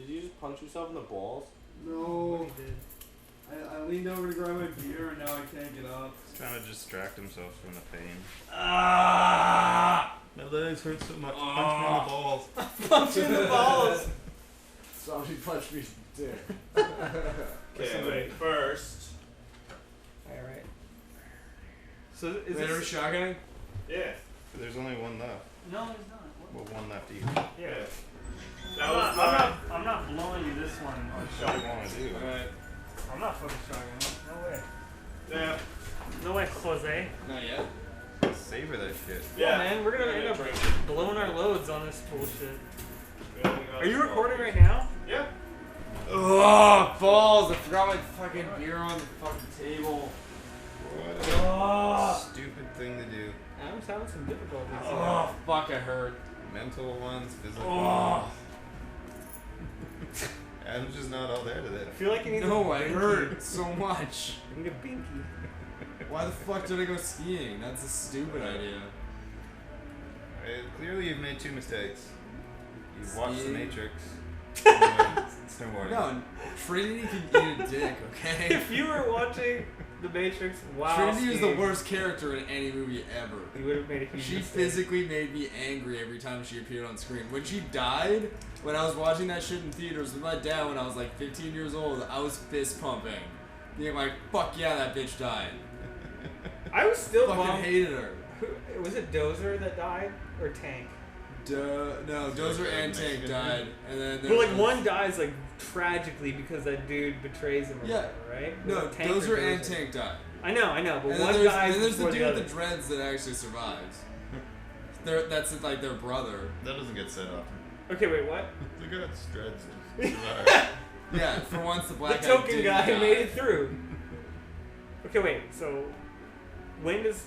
Did you just punch yourself in the balls? No. He did. I leaned over to grab my beer and now I can't get up. He's trying to distract himself from the pain. Ah! My legs hurt so much. Punch me in the balls. Punch you in the balls! Somebody punched me dick. Okay, wait. First. Alright. So is Wait, are we this... shotgunning? Yeah. There's only one left. No, there's not. What? Well, one left each. Yeah. I'm not blowing you this one. What do you want to do? Alright. I'm not fucking shotgunning. No way. Yeah. No way, Jose. Not yet. Savor that shit. Yeah, man, we're gonna end up blowing our loads on this bullshit. Are you recording right now? Yeah. Oh, balls! I forgot my fucking beer on the fucking table. What a stupid thing to do. Adam's having some difficulties. Oh, fuck, I hurt. Mental ones, physical Oh. ones. Adam's just not all there today. I feel like you need No, a I binky. hurt so much. You need a binky. Why the fuck did I go skiing? That's a stupid idea. Clearly, you've made two mistakes. You've watched The Skiing. Matrix. And snowboarding. No, Trinity can eat a dick, okay? If you were watching The Matrix, wow. Trinity is the worst character in any movie ever. You would have made a huge She mistake. physically made me angry every time she appeared on screen. When she died, when I was watching that shit in theaters with my dad when I was like 15 years old, I was fist pumping. Being like, fuck yeah, that bitch died. I was still Fucking bummed. hated her. Was it Dozer that died? Or Tank? No, Dozer and Tank died. And then But like one dies like tragically because that dude betrays him or Yeah. whatever, right? Was No, it Tank or Dozer and Tank died. I know, but And one then dies there's the before dude the with other. the dreads that actually survives. That's like their brother. That doesn't get said often. Okay, wait, what? The guy that dreads survived. Yeah, for once the black The guy token didn't guy die. made it through. Okay, wait. So when does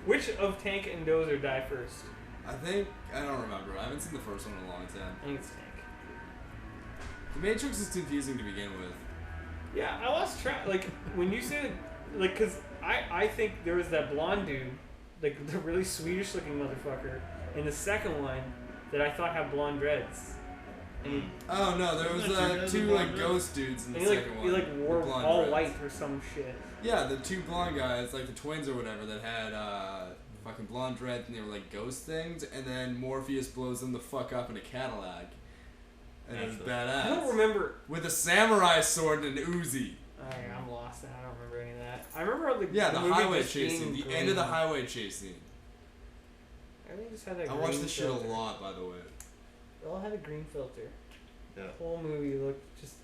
which of Tank and Dozer die first? I don't remember. I haven't seen the first one in a long time. I think it's Tank. The Matrix is confusing to begin with. Yeah, I lost track. Like when you said, like, cause I think there was that blonde dude, like the really Swedish looking motherfucker, in the second one that I thought had blonde dreads. And Oh no, there was two like ghost dudes in the second one. he like wore with blonde all dreads. white or some shit. Yeah, the two blonde guys, like the twins or whatever, that had fucking blonde dreads and they were like ghost things, and then Morpheus blows them the fuck up in a Cadillac. And it was badass. I don't remember. With a samurai sword and an Uzi. I'm lost. I don't remember any of that. I remember how the Yeah, the movie highway just chase being scene. The green. end of the highway chase scene. Everything just had that I green watched this shit a filter. lot, by the way. It all had a green filter. Yeah. The whole movie looked just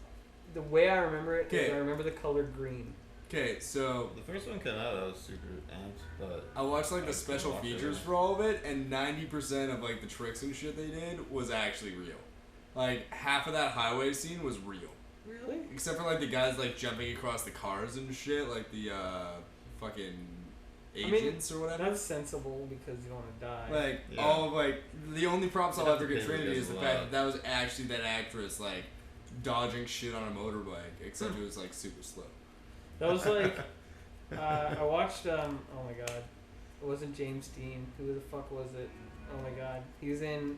the way I remember it. Is Okay. I remember the color green. Okay, so The first one came out, I was super amped, but I watched like I the couldn't special watch it, features yeah. for all of it, and 90% of like the tricks and shit they did was actually real. Like half of that highway scene was real, Really? except for like the guys like jumping across the cars and shit, like the fucking agents or whatever. That's sensible because you don't want to die. Like Yeah. all of like the only props I'll You'd ever have to give pay Trinity the is the guys a fact lot. that was actually that actress like dodging shit on a motorbike, except it was like super slow. That was like I watched. Oh my god, it wasn't James Dean. Who the fuck was it? Oh my god, he was in.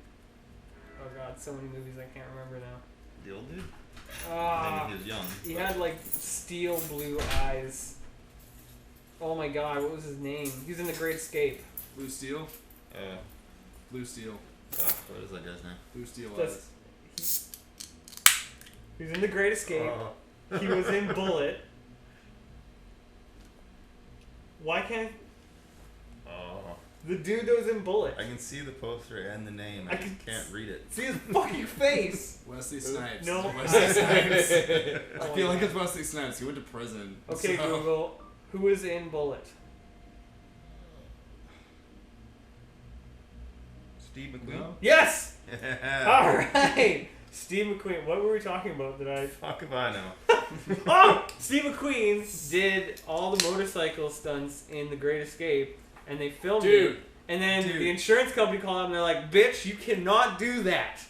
Oh god, so many movies I can't remember now. the old dude? Ah, Maybe he was young. he had like steel blue eyes. Oh my god, what was his name? He was in The Great Escape. Blue Steel, Blue Steel, What is that guy's name? Blue Steel That's- eyes. He was in The Great Escape. He was in Bullet. Why can't Oh. the dude that was in Bullet I can see the poster and the name. I I just can can't read it. see his fucking face? Wesley Snipes. No. Wesley Snipes. I Oh feel my like God. it's Wesley Snipes. He went to prison. Okay, so- Google. Who is in Bullet? Steve McQueen? No? Yes! Yeah. Alright! Steve McQueen. What were we talking about that I... Fuck if I know. Oh! Steve McQueen did all the motorcycle stunts in The Great Escape, and they filmed Dude. it. And then Dude. the insurance company called up and they're like, bitch, you cannot do that.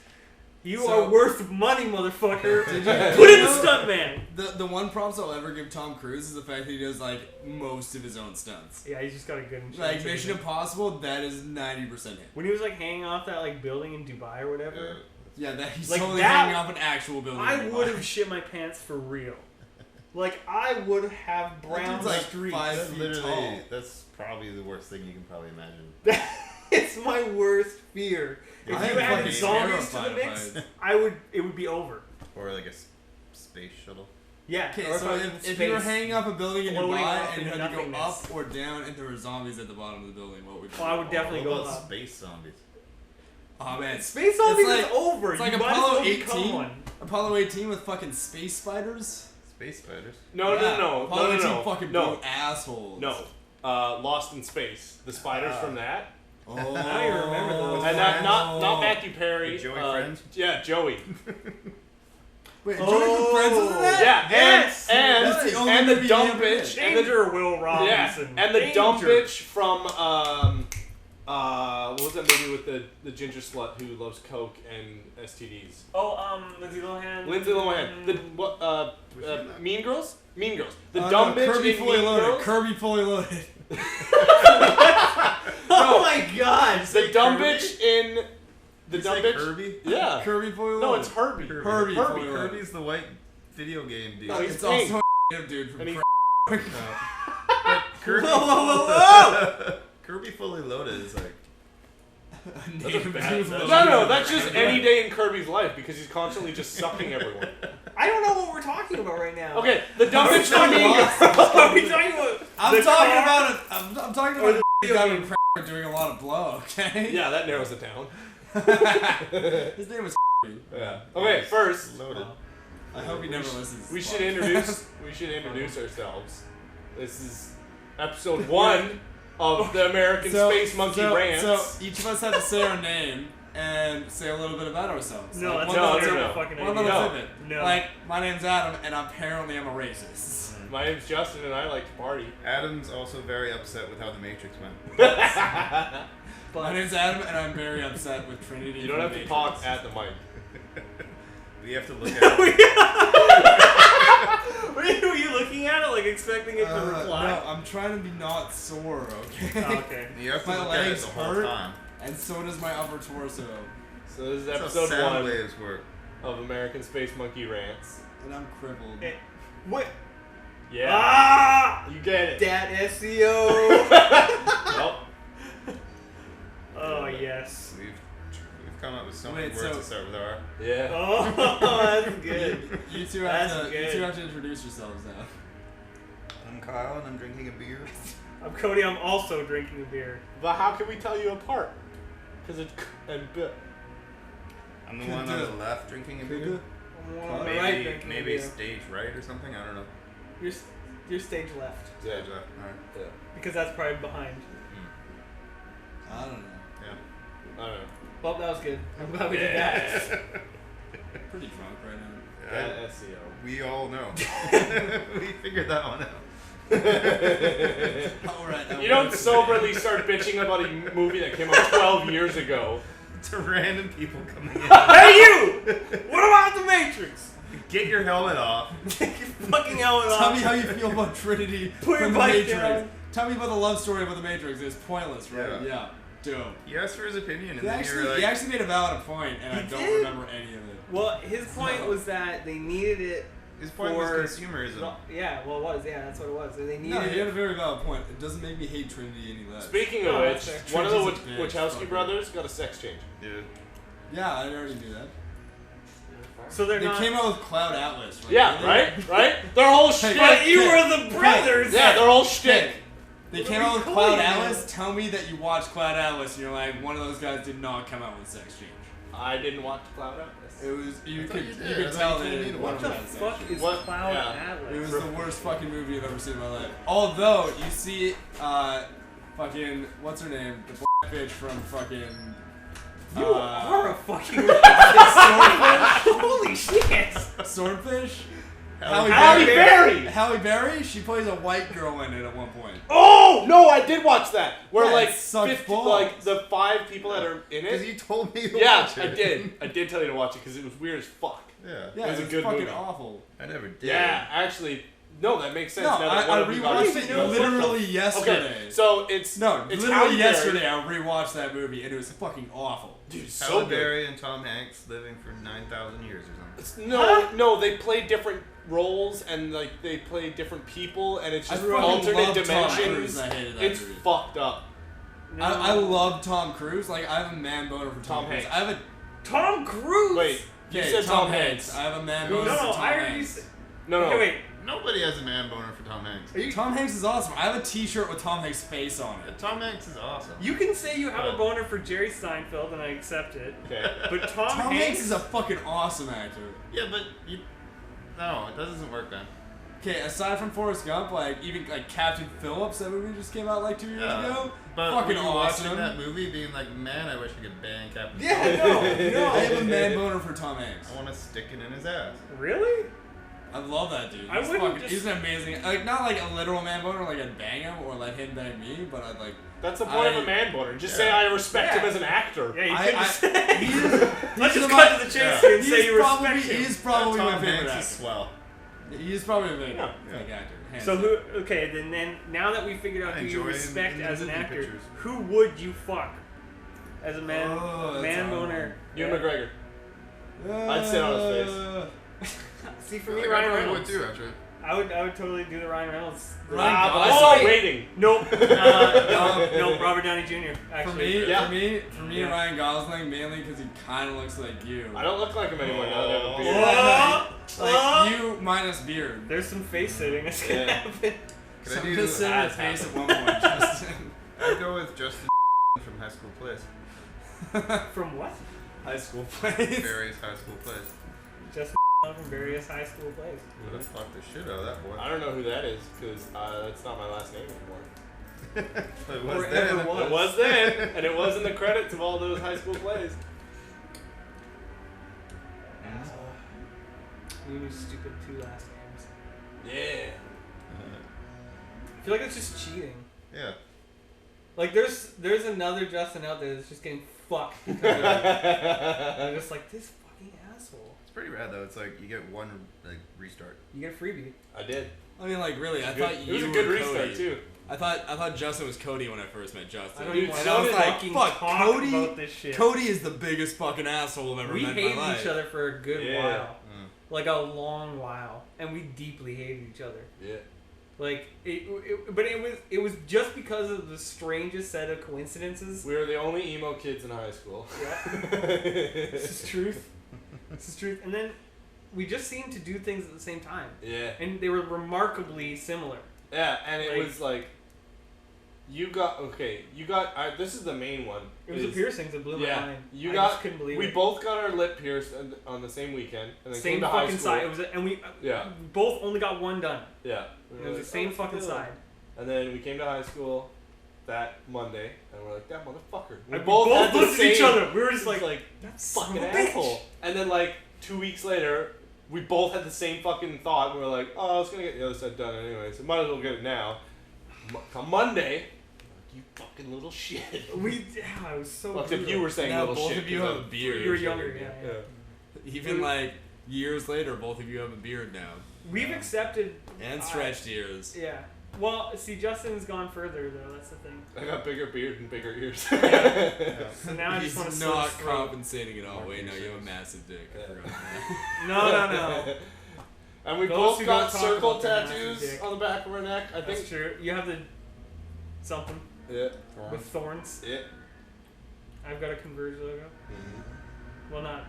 You So- are worth money, motherfucker. Did you- Put in the stuntman. The one props I'll ever give Tom Cruise is the fact that he does like most of his own stunts. Yeah, he's just got a good insurance. Like Mission agent. Impossible, that is 90% him. When he was like hanging off that like building in Dubai or whatever. Yeah, that he's Like totally that- hanging off an actual building. I nearby. would have shit my pants for real. Like I would have brown dude's like streaks. 5 That's feet literally, tall. that's probably the worst thing you can probably imagine. It's my worst fear. If I you am added fucking zombies to the terrified mix, by it would be over. Or like a space shuttle. Yeah. Okay, or so I was in if you were space. hanging off a building in floating Dubai off and you in had to go nothingness. up or down and there were zombies at the bottom of the building, what would you Well, I would definitely What go about up. space zombies? Oh man, Space zombies like- is over. it's like you might as Apollo well become 18. one. Apollo 18 with fucking space spiders? Space spiders? No, Yeah, no, no, Apollo no, 18 no, no, fucking no, blew assholes. no. Lost in Space. The spiders from that. Oh, Now you remember those. And not Matthew Perry. The Joey Friends? Yeah, Joey. Wait, Joey from Friends was in that? Yeah, Yes! That's the only and the movie dumb he ever did. bitch. And the, Danger, Will yeah, Robinson. and the dumb Danger. bitch from what was that movie with the ginger slut who loves coke and STDs? Oh, Lindsay Lohan. Lindsay Lohan. The what? Mean Girls. Mean Girls. The Oh, dumb no, bitch Kirby in fully Mean loaded. Girls. Kirby fully loaded. Oh my God! The dumb Kirby? bitch in the You dumb say bitch. Kirby? Yeah. Kirby fully loaded. No, it's Herbie. Herbie. Herbie. fully loaded. Kirby's the white video game dude. No, he's It's pink. also a dude from And he's- But Kirby, Kirby fully loaded is like Native bad dude. No, that's just any day in Kirby's life because he's constantly just sucking everyone. I don't know what we're talking about right now. Okay, the dumb bitch from Mean Girls. Are we talking about? I'm the talking car? about it. I'm talking Or about the the guy video with doing a lot of blow. Okay. Yeah, that narrows it down. His name was. Yeah. Okay, first loaded. I hope he never listens. we should introduce ourselves. This is episode 1 of the American Space Monkey Rants. So each of us have to say our name and say a little bit about ourselves. No, Like, that's one not little a no, tidbit. no. fucking One idea. little No. tidbit. No. Like, my name's Adam, and apparently I'm a racist. My name's Justin and I like to party. Adam's also very upset with how the Matrix went. My name's Adam, and I'm very upset with Trinity. You don't have to talk at the mic. We have to look at Were you looking at it like expecting it to reply? No, I'm trying to be not sore, okay? Oh, okay. You have to My look at it legs the whole hurt. time. And so does my upper torso. So this is That's how episode sound 1 waves work. of American Space Monkey Rants. And I'm crippled. Eh, What? Yeah. Ah! You get it. Dat SEO. Nope. Oh yes. We've come up with so many Wait, words so- that start with R. Yeah. Oh, that's good. You two That's have to. You good. two have to introduce yourselves now. I'm Kyle and I'm drinking a beer. I'm Cody. I'm also drinking a beer. But how can we tell you apart? Because it's and b. I'm the one on the left drinking a beer. I'm on the Maybe, right drinking a maybe beer. stage right or something. I don't know. You're stage left Yeah. Stage left. All right. because that's probably behind. I don't know. Yeah. I don't know. Well, that was good. I'm glad we did that. Pretty drunk right now. That SEO. We all know. We figured that one out. Alright. You don't soberly start bitching about a movie that came out 12 years ago. To random people coming in. Hey you! What about the Matrix? Get your helmet off. Take your fucking helmet off. Tell me how you feel about Trinity Put your from the bike Matrix. down. Tell me about the love story about the Matrix. It's pointless, right? Yeah. Yeah. Dope. He asked for his opinion and He then you were like, actually made a valid point, and I He don't did? remember any of it. Well, his point was that they needed it. his point was for- consumerism. No, yeah, well, it was. Yeah, that's what it was. They needed No, he had it. a very valid point. It doesn't make me hate Trinity any less. Speaking of Oh, which, that's fair. one of the Trinity's a bitch, Wachowski fucker. brothers got a sex change. Dude. Yeah, I already knew that. So they're They not. came out with Cloud Atlas, right? Yeah, right? Their whole shtick. But you Okay. were the brothers. Yeah, their whole shtick. They What came are out we with calling Cloud it? Atlas. Tell me that you watched Cloud Atlas and you're like, one of those guys did not come out with sex change. I didn't watch Cloud Atlas. It was you thought could you you did. I could thought tell you they told me didn't to want What to the have sex fuck change. is What? Cloud Yeah. It Atlas? was the worst fucking movie I've ever seen in my life. Although you see, fucking what's her name, the black bitch from fucking. You are a fucking racist. Holy shit! Swordfish. Halle Berry! Halle Berry. She plays a white girl in it at one point. Oh no, I did watch that. Where Yeah, like it sucked 50, balls. like the 5 people that are in Because it. you told me to Yeah, watch I it. did. I did tell you to watch it because it was weird as fuck. Yeah. Yeah, It was a good fucking movie. awful. I never did. Yeah, actually, no, that makes sense. No, now that one I of you got rewatched it. it know what the- literally yesterday. Okay, so it's No, it's literally Halle yesterday Berry. I rewatched that movie and it was fucking awful. Dude, so Halle good. Berry and Tom Hanks living for 9,000 years or something. No, they play different roles and like they play different people and it's just I fucking alternate love Tom Cruise. dimensions. I hated that It's movie. fucked up. No. I love Tom Cruise. Like I have a man boner for Tom Cruise. Hanks. I have a Tom Cruise. Wait, you okay, said Tom Hanks. I have a man No, boner for no, Tom I heard you Hanks. say. No. Okay, wait. Nobody has a man boner for Tom Hanks. Are you, Tom Hanks is awesome. I have a T-shirt with Tom Hanks' face on it. Tom Hanks is awesome. you can say you have a boner for Jerry Seinfeld, and I accept it. Okay. But Tom Tom Hanks Hanks is a fucking awesome actor. Yeah, but no, it doesn't work, man. Okay, aside from Forrest Gump, like even like Captain Phillips, that movie just came out like 2 years ago. But Fucking were you awesome. watching that movie being like, man, I wish I could bang Captain Yeah, Phillips. no. I have a man boner for Tom Hanks. I want to stick it in his ass. Really? I love that dude. I He's wouldn't fucking, just- he's an amazing, like not like a literal man boner, like I'd bang him or let him bang me, but I'd like. That's the point of a man boner. Just say I respect him as an actor. Yeah, you could just. Let's Let's just cut to the chase here and say you respect him. He's probably my Tom favorite Hanks is actor. swell. He's probably my favorite Yeah. like, actor. hands So down. who? Okay, then now that we figured out I who you enjoy him respect in the as an movie actor, pictures. who would you fuck as a man? Oh, that's man hard. boner. Ewan McGregor. I'd sit on his face. See, for I me, think Ryan I probably Reynolds. would too, actually. I would totally do the Ryan Reynolds. Ryan But I Gosling. saw wait. rating. Nope. No, Robert Downey Jr. For Actually. me, Yeah. for me, Yeah. Ryan Gosling mainly because he kind of looks like you. I don't look like him anymore now that I have a beard. Oh, Like you minus beard. There's some face sitting that's gonna Yeah. happen. Could I Some do? consider his As face at happened. one point, Justin. I'd go with Justin from High School Plays. From what? High school plays. Various high school plays. Just from various high school plays. Would have fucked the shit out of that boy. I don't know who that is because that's not my last name anymore. It Or was ever then. was. It was then, and it was in the credits of all those high school plays. You knew stupid 2 last names. Yeah. I feel like it's just cheating. Yeah. Like there's another Justin out there that's just getting fucked. I'm just like this fucking asshole. It's pretty rad though. It's like you get one like restart. You get a freebie. I did. I mean, like really, I Good. thought you It was a were good Cody. restart too. I thought Justin was Cody when I first met Justin. I don't Dude, even want so to did fucking fuck, talk Cody- about this shit. Cody is the biggest fucking asshole I've ever We met in hated my life. each other for a good Yeah. while, like a long while, and we deeply hated each other. Yeah. Like but it was just because of the strangest set of coincidences. We were the only emo kids in high school. This is truth. This is truth. And then we just seemed to do things at the same time, Yeah. and they were remarkably similar. Yeah, and it Like- was like, this is the main one. It was the piercings that blew my Yeah, mind. you I got. just couldn't believe We it. both got our lip pierced on the same weekend, and then Same came to high fucking school. side. It was, and we Yeah. both only got one done. Yeah. It was the same fucking side. And then we came to high school that Monday, and we're like, that motherfucker. We And both had the looked at each same- other. We were just like, that son fucking of a bitch. asshole. And then like 2 weeks later, we both had the same fucking thought. We were like, oh, I was gonna get the other side done anyway, so might as well get it now. Come Monday, you fucking little shit. it was so. Well, except brutal. you were saying Now little both shit. of you 'cause have I'm a beard. 3 You were years younger, yeah. Even like years later, both of you have a beard now We've accepted. and stretched ears. Yeah. Well, see, Justin's gone further though. That's the thing. I got bigger beard and bigger ears. So now I He's just want to not slit his throat. compensating at all. Wait, no, you have a massive dick. I forgot that. No. And we Those both who got don't talk circle about their massive tattoos dick. on the back of our neck. I That's think. true. You have the something Yeah. with thorns. Yeah. I've got a Converge logo. Well, not.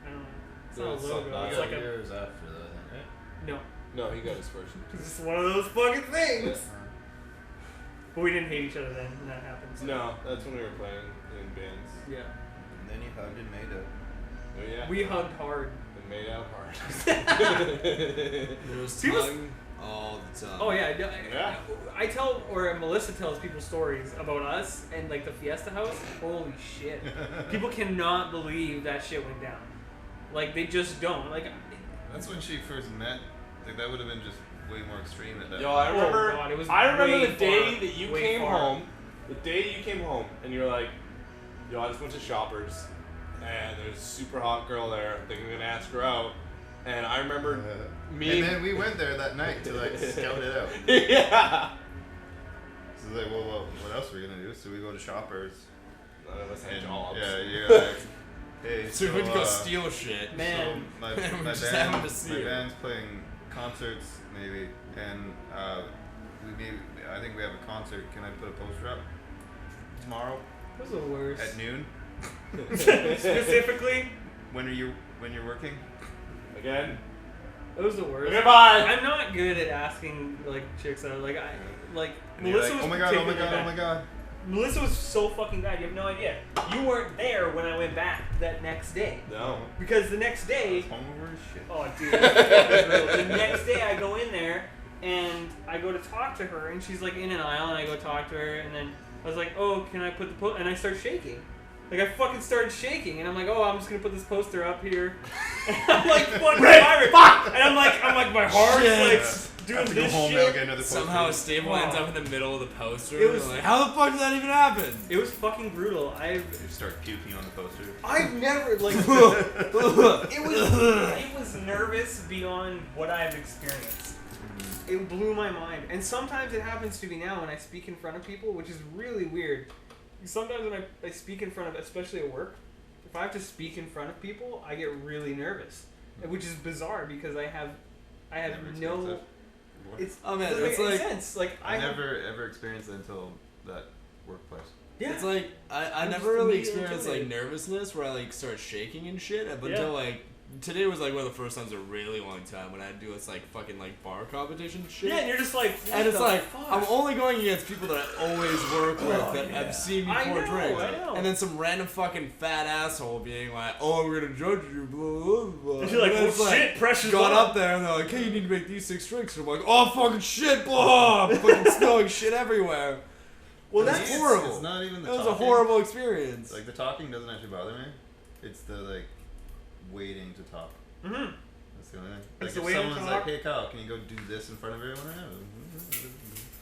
I don't know. It's No, not it's a logo. not- It's yeah, like a years after that, right? no. No, he got his first. It's just one of those fucking things. But we didn't hate each other then when that happened. So. No, that's when we were playing in bands. Yeah. And then you hugged and made it. Oh yeah. We hugged hard. And made out hard. There's People- tongue all the time. Oh yeah, Yeah. I tell, or Melissa tells people stories about us and like the Fiesta House. Holy shit! People cannot believe that shit went down. Like they just don't. Like. That's when she first met. Like that would have been just way more extreme at that. Yo, I Oh, remember. God, it was I remember way the day far, that you way came far. home. The day you came home, and you're like, "Yo, I just went to Shoppers, and there's a super hot girl there. I think I'm gonna ask her out." And I remember me. And then we went there that night to like scout it out. Yeah. So like, well, what else are we gonna do? So we go to Shoppers. None of us had And, jobs. yeah, you're like, hey, So we went to go steal shit. Man. So my, We're my, just band, having to see my it. band's playing concerts maybe, and I think we have a concert. Can I put a poster up tomorrow That was the worst. at noon? Specifically, When you're working? Again. it was the worst. Okay, bye. I'm not good at asking like chicks out. Like And you're Melissa like, was oh my god, oh my particularly god, bad. oh my god. Melissa was so fucking bad. You have no idea. You weren't there when I went back that next day No. because the next day. Hungover as shit. Oh, dude. The next day I go in there and I go to talk to her and she's like in an aisle and I go talk to her and then I was like, oh, can I put the and I start shaking. Like I fucking started shaking and I'm like, oh, I'm just gonna put this poster up here. And I'm like fucking vibrant. And I'm like my heart's like doing Have to go this home now shit. and get another poster. Somehow a stable ends Wow. up in the middle of the poster. It was- like, how the fuck did that even happen? It was fucking brutal. You start puking on the poster. I've never like it was nervous beyond what I've experienced. It blew my mind. And sometimes it happens to me now when I speak in front of people, which is really weird. Sometimes when I speak in front of, especially at work, if I have to speak in front of people, I get really nervous, which is bizarre because I have Never no. experienced it. It's Oh, man, doesn't it's make any like- sense. Like I I never ever experienced it until that workplace. Yeah. It's like I I'm never just really immediately experienced like intimidated. nervousness where I like start shaking and shit up Yeah. until like today was like one of the first times in a really long time when I had to do this like fucking like bar competition shit. yeah, and you're just like, what And it's the like fuck? I'm only going against people that I always work with Oh, that yeah. have seen me I pour know, drinks, I know. and then some random fucking fat asshole being like, "Oh, we're gonna judge you," blah blah blah. And you're like, then oh it's shit, pressure's Got on. up there and they're like, "Hey, you need to make these 6 drinks." And I'm like, "Oh, fucking shit, blah!" Fucking smelling shit everywhere. Well, It's that's horrible. It's not even the It was a talking. horrible experience. Like the talking doesn't actually bother me. It's the like waiting to talk. Mm-hmm. That's the only thing. It's Like the if waiting to someone's talk. like, "Hey Kyle, can you go do this in front of everyone?"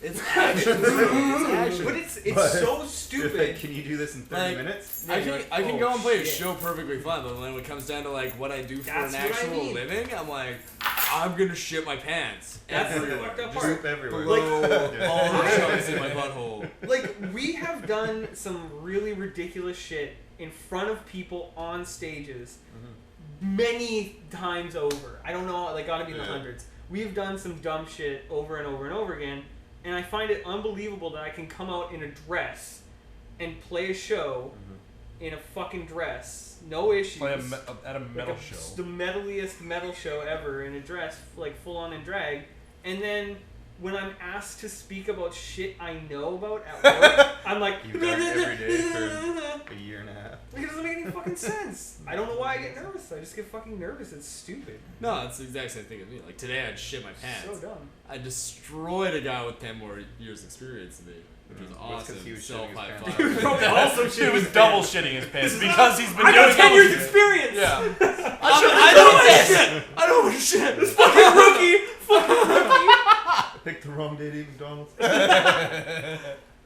It's action. It's action. But it's But- so Like, stupid. can you do this in 30 Like, minutes? I Yeah, can you're like, I can oh, go and play a shit. show perfectly fine, but when it comes down to like what I do for That's an what I actual mean. living, I'm like, I'm gonna shit my pants That's the everywhere, fucked up just part. Poop everywhere. below Yeah. all the chunks in my butthole. Like, we have done some really ridiculous shit in front of people on stages many times over. I don't know, like, gotta be in the Yeah. hundreds. We've done some dumb shit over and over and over again, and I find it unbelievable that I can come out in a dress and play a show in a fucking dress, no issues. Play at a metal like show. the metaliest metal show ever in a dress, like full on in drag, and then when I'm asked to speak about shit I know about at work, I'm like, You've done it every day for a year and a half. Like, it doesn't make any fucking sense. I don't know why I get nervous. I just get fucking nervous. It's stupid. No, it's the exact same thing as me. Like today, I'd shit my pants. So dumb. I destroyed a guy with 10 more years experience than me, which was Well, it's 'cause awesome. he was Self shitting his high pants. five. Probably also He shit was his double pants. shitting his pants because he's been I doing got 10 years double shit. experience. Yeah. I know what to shit. I know what to shit. This Fucking rookie. Fucking rookie. Picked the wrong day to eat McDonald's.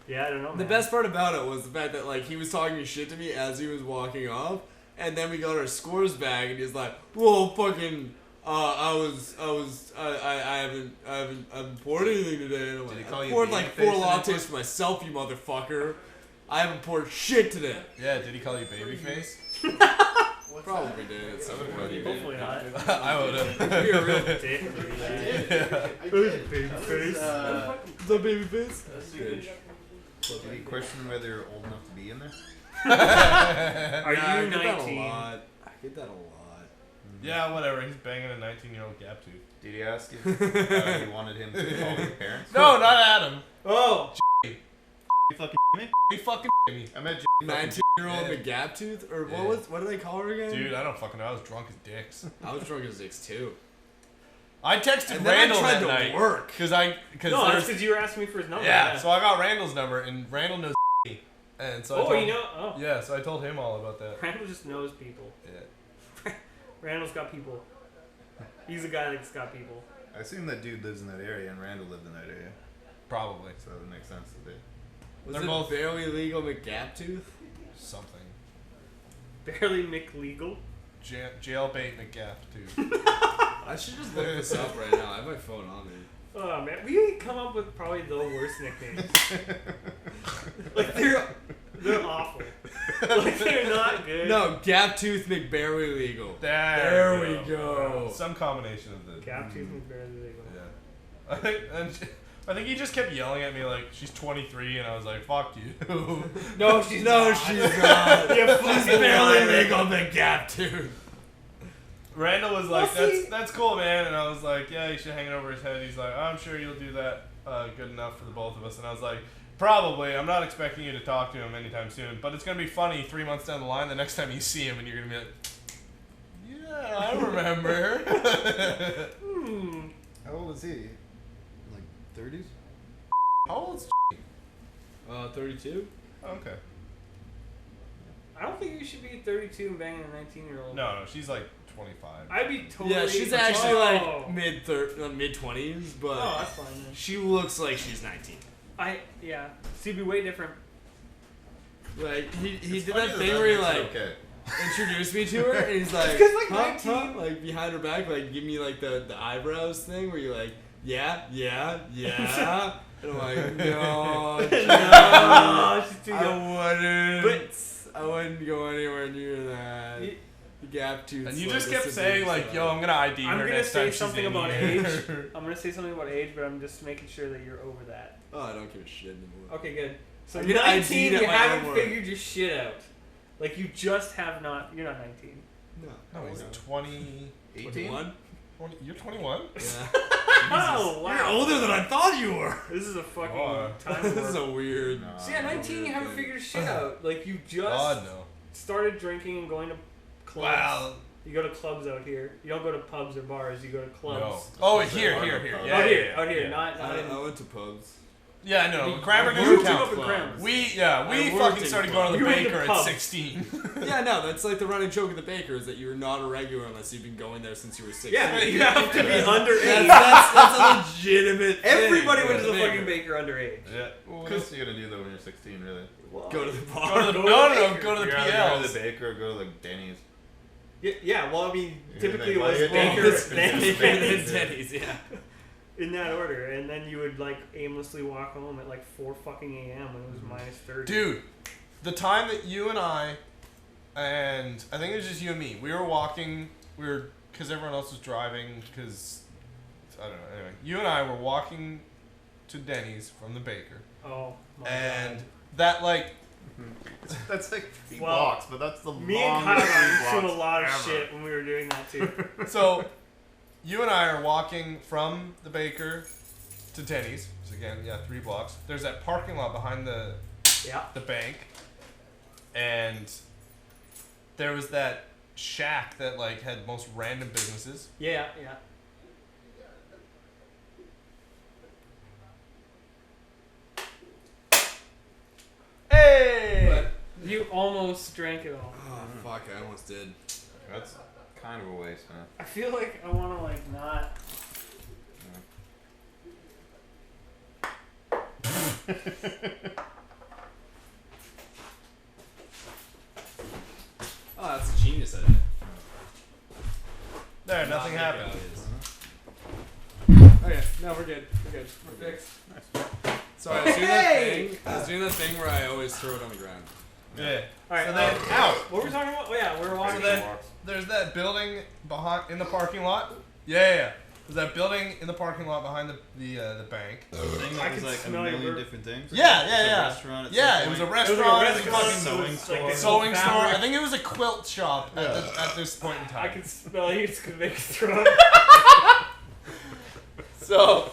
Yeah, I don't know. The best part about it was the fact that like he was talking shit to me as he was walking off, and then we got our scores back, and he's like, "Whoa, fucking, I haven't poured anything today." And I'm Did he like, call I you poured baby like face 4 at that lattes point? for myself, you motherfucker. I haven't poured shit today. Yeah, did he call you babyface? Probably did. At some point. Hopefully not. I would have. You're a real Dick. Baby face. the baby face. Did he question whether you're old enough to be in there? Are Yeah, I you get that a 19? lot. I get that a lot. Yeah, whatever. He's banging a 19-year-old gap tooth. Did he ask if you wanted him to call your parents? No, not Adam. Oh. You fucking me? He fucking me. I met 19-year-old Yeah. McGaptooth, or Yeah. what did they call her again? Dude, I don't fucking know. I was drunk as dicks. I was drunk as dicks too. I texted And then I Randall tried that to night work. because No, that's there's because you were asking me for his number. yeah. So I got Randall's number and Randall knows and so I Oh, told you know. Oh. yeah. So I told him all about that. Randall just knows people. Yeah. Randall's got people. He's a guy that's got people. I assume that dude lives in that area and Randall lived in that area. Probably So it makes sense that they... Was They're it both- barely legal McGaptooth? something. Barely McLegal. Jailbait McGap too. I should just look this up right now. I have my phone on me. Oh man, we come up with probably the worst nicknames. Like they're awful. Like they're not good. No, gap tooth McBarely legal. There we go. Some combination of the. Gap tooth is barely legal. Yeah. I think he just kept yelling at me like she's 23, and I was like, "Fuck you." No, she's No, not. she's not. You She's fucking barely liar. legal the gap tooth. Randall was like, Well, see- "That's cool, man," and I was like, "Yeah, you should hang it over his head." He's like, "I'm sure you'll do that good enough for the both of us," and I was like, "Probably. I'm not expecting you to talk to him anytime soon, but it's gonna be funny 3 months down the line. The next time you see him, and you're gonna be like, yeah, I remember." How old is he? Like 30s? How old's 32. Okay. I don't think you should be 32 and banging a 19-year-old. No, she's like 25. I'd be totally. Yeah, she's actually Oh. like mid 20s, but Oh, that's fine then. she looks like she's 19. Yeah. So you'd be way different. Like he It's did funny that thing where he like okay. introduced me to her, and he's like, Because, like, huh, 19 huh? Like behind her back, like give me like the eyebrows thing where you're like, yeah, and I'm like, no, No, she's too young. I wouldn't go anywhere near that. The gap tooth. And you just kept saying like, "Yo, I'm gonna ID I'm her gonna next say time she's something in about here." age. I'm gonna say something about age, but I'm just making sure that you're over that. Oh, I don't give a shit anymore. Okay, good. So I'm gonna ID 19, at you my haven't own work. figured your shit out. Like you just have not. You're not 19. No. No, he's 20. 18? 21? 20 you're 21. Yeah. Oh wow. You're older than I thought you were. This is a fucking Oh. time This is warp. a weird. No, See, at 19, you haven't figured your shit out. Like you just God no. started drinking and going to clubs. Wow. You go to clubs out here. You don't go to pubs or bars. You go to No. clubs. Oh, Like here. Barber Yeah, Pub. out yeah, here, yeah, out here, yeah. not I in. went to pubs. Yeah, no. Cranmer You doesn't grew up count. in Cranmer. We I fucking worked in started clubs. going to the You went to baker at pubs. 16. Yeah, no, that's like the running joke of the baker is that you're not a regular unless you've been going there since you were 16. Yeah, you have to be underage. That's a legitimate thing. Everybody went to the Baker. fucking baker underage. Yeah. Well, what else are you gonna do though when you're 16, really? Go to the bar. Go to the, Go no, to the no, baker. go to the You're either go to PLs. the baker or go to like Denny's. Yeah, well, I mean, You're typically it gonna was make money. baker, Well, then it's- Denny's, Denny's, yeah. in that order, and then you would like aimlessly walk home at like 4 fucking a.m. when it was minus 30. Dude, the time that you and I think it was just you and me, we were walking, because everyone else was driving, because, I don't know, anyway. You and I were walking to Denny's from the baker, Oh my and god. that, like, That's like 3 Well, blocks, but that's the Me and longest Kyle 3 got into a blocks lot of ever. shit when we were doing that too. so, you and I are walking from the baker to Denny's, so again, 3 blocks. There's that parking lot behind the Yeah. bank, and there was that shack that like had most random businesses. Yeah. Hey! But you almost drank it all. Oh, fuck, I almost did. That's kind of a waste, man. I feel like I want to like not. Oh, that's a genius idea. There, nothing Not happened. make values. Okay, no, we're good. We're good. We're fixed. Sorry, I was doing that Hey! thing. I was doing that thing where I always throw it on the ground. Yeah. All right. So then, What were we talking about? Oh yeah, we were walking. So then, there's that building behind in the parking lot. Yeah. There's that building in the parking lot behind the bank. Thing I that was can like a smell your million burp. different things. Yeah, It's yeah, a yeah. restaurant at Yeah, some it was a point. restaurant. It was It a was a restaurant, fucking it was like sewing store. fabric. I think it was a quilt shop at this point in I time. can smell you. It's gonna make me throw up. So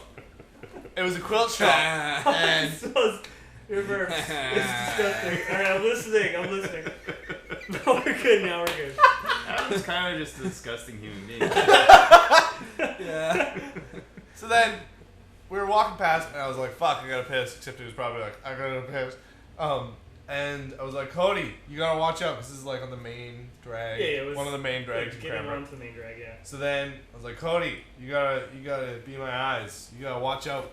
it was a quilt shop, Ah. and It smells your burp. It's disgusting. All right, I'm listening. No, we're good now. We're good. Adam's kind of just a disgusting human being. Yeah. so then we were walking past, and I was like, "Fuck, I gotta piss." Except it was probably like, "I gotta piss," and I was like, "Cody, you gotta watch out because this is like on the main drag, Yeah, it was one of the main drags in Getting Cranbrook." onto the main drag, yeah. So then I was like, "Cody, you gotta be my eyes. You gotta watch out.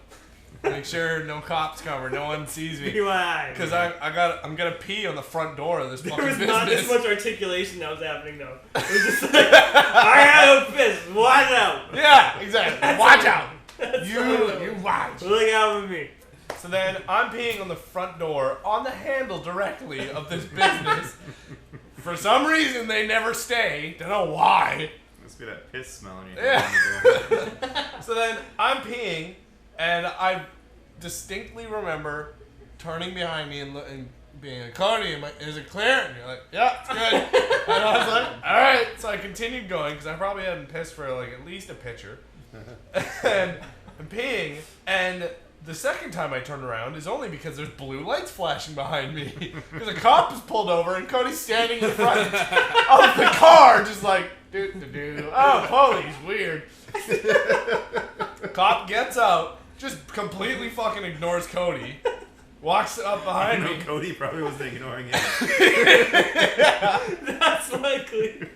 Make sure no cops come or no one sees me." Why? Because I'm gonna pee on the front door of this There fucking was business. not this much articulation that was happening though. It was just like, I have a piss. Watch out. Yeah, exactly. Watch out. That's all it You was. watch. Look out with me. So So then I'm peeing on the front door, on the handle directly of this business. For some reason, they never stay. Don't know why. Must be that piss smell in your Yeah. So then I'm peeing, and I distinctly remember turning behind me and being like, Cody, is it clear? And you're like, yeah, it's good. And I was like, all right. So I continued going because I probably hadn't pissed for like at least a pitcher. And I'm peeing, and the second time I turned around is only because there's blue lights flashing behind me. Because a cop is pulled over and Cody's standing in front of the car, just like, do. Oh, police, weird. Cop gets out, just completely fucking ignores Cody, walks up behind me. Cody probably wasn't ignoring him. That's likely.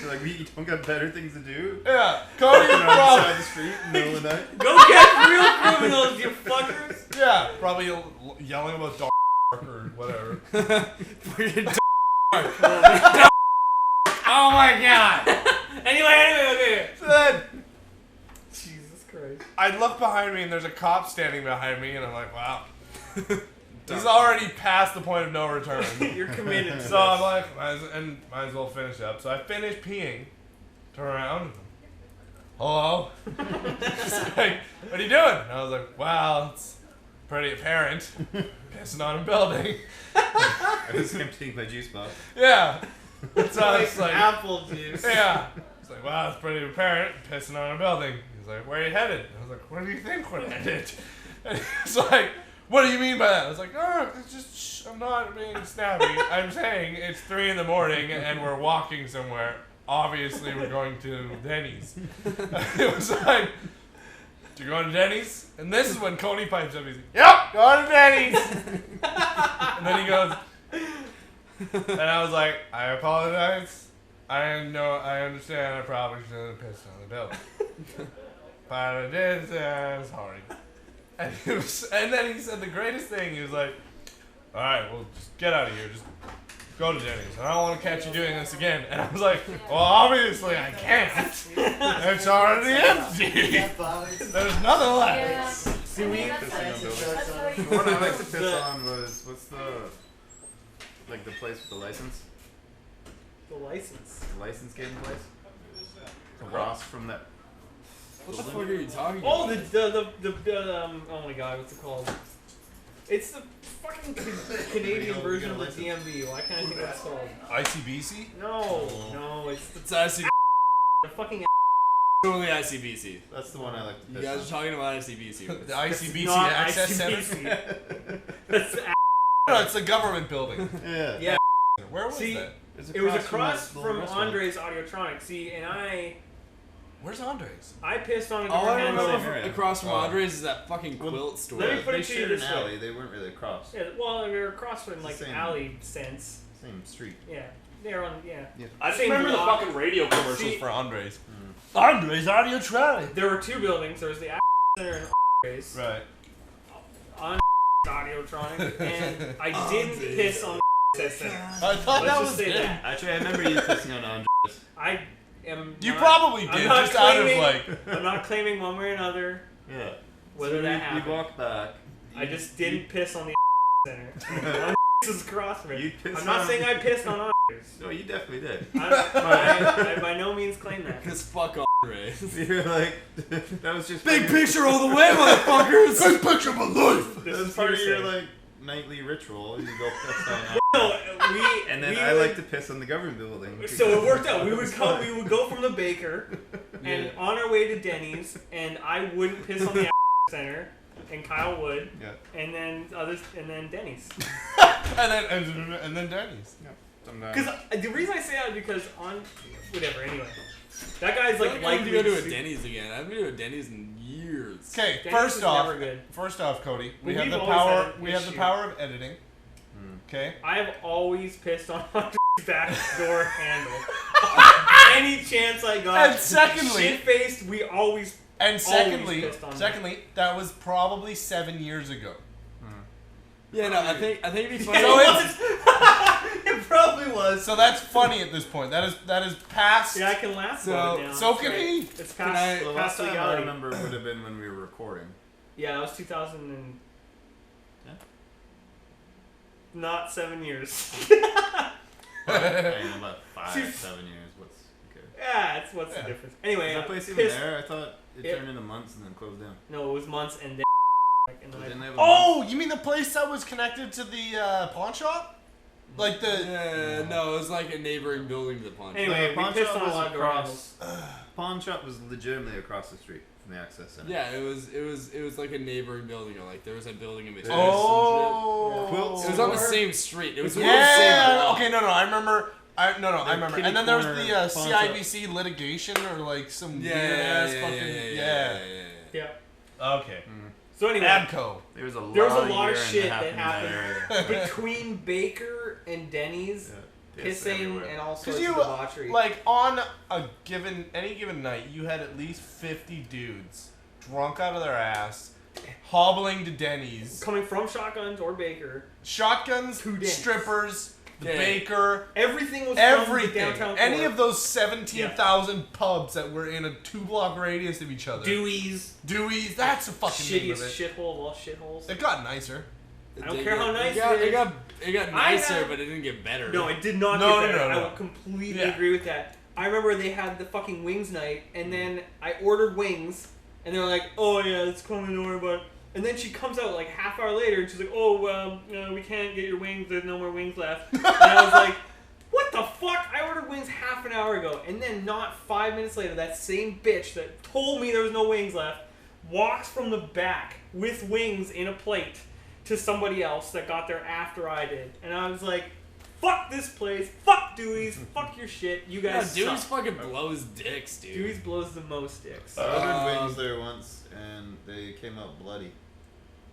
Like, you don't got better things to do? Yeah, Cody was Outside probably, the street in the middle of the night? Go get real criminals, you fuckers. yeah, probably yelling about dog or whatever. Oh my god! Anyway, okay. So then, Jesus Christ. I look behind me and there's a cop standing behind me, and I'm like, wow. He's already past the point of no return. You're committed to So I'm like, might as well finish up. So I finish peeing, turn around, hello? He's like, what are you doing? And I was like, well, it's pretty apparent. Pissing on a building. I was emptying my juice box. Yeah. So I was like, apple juice. yeah. He's like, wow, it's pretty apparent. Pissing on a building. He's like, where are you headed? I was like, where do you think we're headed? And he's like, what do you mean by that? I was like, oh, it's just, I'm not being snappy. I'm saying it's 3 a.m. and we're walking somewhere. Obviously, we're going to Denny's. It was like, you going to Denny's? And this is when Cody pipes up. He's like, yep, going to Denny's. And then he goes, and I was like, I apologize. I know, I understand. I probably shouldn't have pissed on the building. But I did say I'm sorry. And then he said the greatest thing. He was like, all right, well, just get out of here. Just go to Denny's. I don't want to catch you doing this again. And I was like, well, obviously I can't. It's already empty. There's nothing left. See, we The one I like to piss on was, what's the place with the license? the license. The license getting place? Across from that. What the fuck are you talking Oh, about? the oh my god, what's it called? It's the fucking Canadian version of the DMV. Why can't I think what it's called? ICBC? No, it's It's ICBC. the fucking. Totally ICBC. That's the one I like to You piss guys are talking about ICBC. The ICBC not Access Center? ICBC. That's No, it's a government building. on. Yeah. yeah. Where was See, that? It was across from from that little Andre's Audiotronics. See, and Where's Andres? I pissed on a All I different remember handle. area. across from Oh. Andres is that fucking Well, quilt store. let me put They it to you shared an this way. alley. They weren't really across. Yeah, well, we were across from like It's the an same. alley sense. Same street. Yeah, they're on. Yeah. I just Same remember the block. fucking radio commercials See- for Andres. Andres Audiotronic. There were 2 buildings. There was the Center and Andres. Right. On Audiotronic, and I didn't piss on Center. I thought Let's that just was say it. that. Actually, I remember you pissing on Andres. I am. You not- probably I'm did, not just out of claiming- like. I'm not claiming one way or another Yeah. whether So that we happened. walked back. I just didn't piss on the Center. On is crossfit. You pissed I'm not on- saying I pissed on Andres. No, you definitely did. I by no means claim that. Because fuck Andres. You're like, that was just Big picture all the way, motherfuckers! Big picture of my life. This That was is part of your hearsay. like nightly ritual. You go piss on Andres. No, And then we I would- like to piss on the government building. So it worked out. We because would go from the baker, and Yeah. on our way to Denny's, and I wouldn't piss on the Center, and Kyle would, Yeah. and then Denny's. and then Denny's. Sometimes. Because the reason I say that is because on whatever. Anyway, that guy's like I need to go to a super- Denny's again. I haven't been to a Denny's in years. Okay, Denny's first is off, never good. Cody, we We've have the always power. had an We have the issue. power of editing. Okay. I have always pissed on Andre's back door handle. Any chance I got. And secondly- shit faced. We always. And secondly, pissed on that was probably 7 years ago. Yeah, no, I think it'd be funny. So it it's- was. It probably was. So that's funny at this point. That is past. Yeah, I can laugh So- about it now. so It's can great. he. It's Can past, The past last time I legality. remember would have been when we were recording. Yeah, that was 2000 and... Yeah. Not 7 years. About 5, 7 years. What's okay? Yeah, what's the difference? Anyway, Is that place even pissed. there? I thought it turned into months and then closed down. No, it was months and then... And then Didn't they have a Oh, you mean the place that was connected to the pawn shop? Like the... No, it was like a neighboring building to the pawn shop. Anyway, we pawn pissed shop on a was lot of across. girls. Pawn shop was legitimately across the street from the access center. Yeah, it was like a neighboring building, or like there was a building in between. Oh. Quilt It was on the store? same street. It was on the same Yeah. block. Okay. No. I remember. I remember. kitty And then there was corner the pawn shop. CIBC litigation or like some Yeah, weird ass yeah, fucking Yeah. Okay. So anyway, Abco. There was a there was a lot of urine shit that in that area. happened between Baker and Denny's, Yeah. Piss pissing everywhere. and all Because sorts you of debauchery. like on any given night, you had at least 50 dudes drunk out of their ass, hobbling to Denny's, Coming from Shotguns or Baker. shotguns, Who did? strippers, the Yeah. baker. Everything was from the Everything. downtown Any core. of those 17,000 pubs that were in a 2-block radius of each other. Dewey's. Dewey's. That's the fucking name of Shittiest it. shithole of all shitholes. It got nicer. I don't care how nice it got, it is. it got I nicer, have- but it didn't get better. No, it did not No, get better. no, no, no. I would completely Yeah. agree with that. I remember they had the fucking wings night, and then I ordered wings, and they're like, "Oh yeah, it's coming, don't worry about it." And then she comes out like half hour later, and she's like, "Oh well, we can't get your wings. There's no more wings left." And I was like, "What the fuck? I ordered wings half an hour ago." And then not 5 minutes later, that same bitch that told me there was no wings left walks from the back with wings in a plate to somebody else that got there after I did. And I was like, fuck this place, fuck Dewey's, fuck your shit, you Yeah, guys Dewey's suck. fucking blows dicks, dude. Dewey's blows the most dicks. I ordered wings there once and they came out bloody.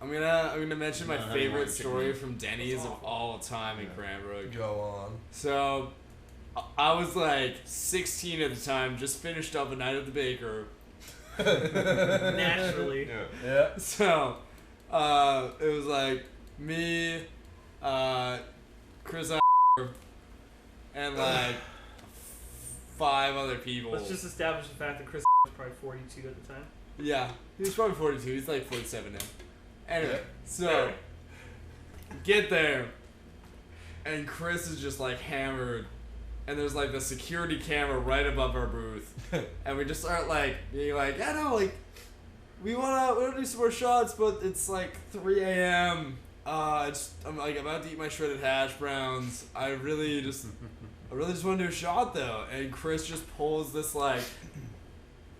I'm gonna mention my No, I don't favorite like story chicken. from Denny's of all time in Cranbrook. Go on. So, I was like 16 at the time, just finished up a night at the Baker. Naturally. Yeah. Yeah. So, it was like me, Chris, and like 5 other people. Let's just establish the fact that Chris was probably 42 at the time. Yeah, he was probably 42. He's like 47 now. Anyway, Yeah. so get there, and Chris is just like hammered, and there's like the security camera right above our booth, and we just start like being like, yeah, no, like we wanna do some more shots, but it's like 3 a.m. I'm like about to eat my shredded hash browns. I really just want to do a shot though, and Chris just pulls this like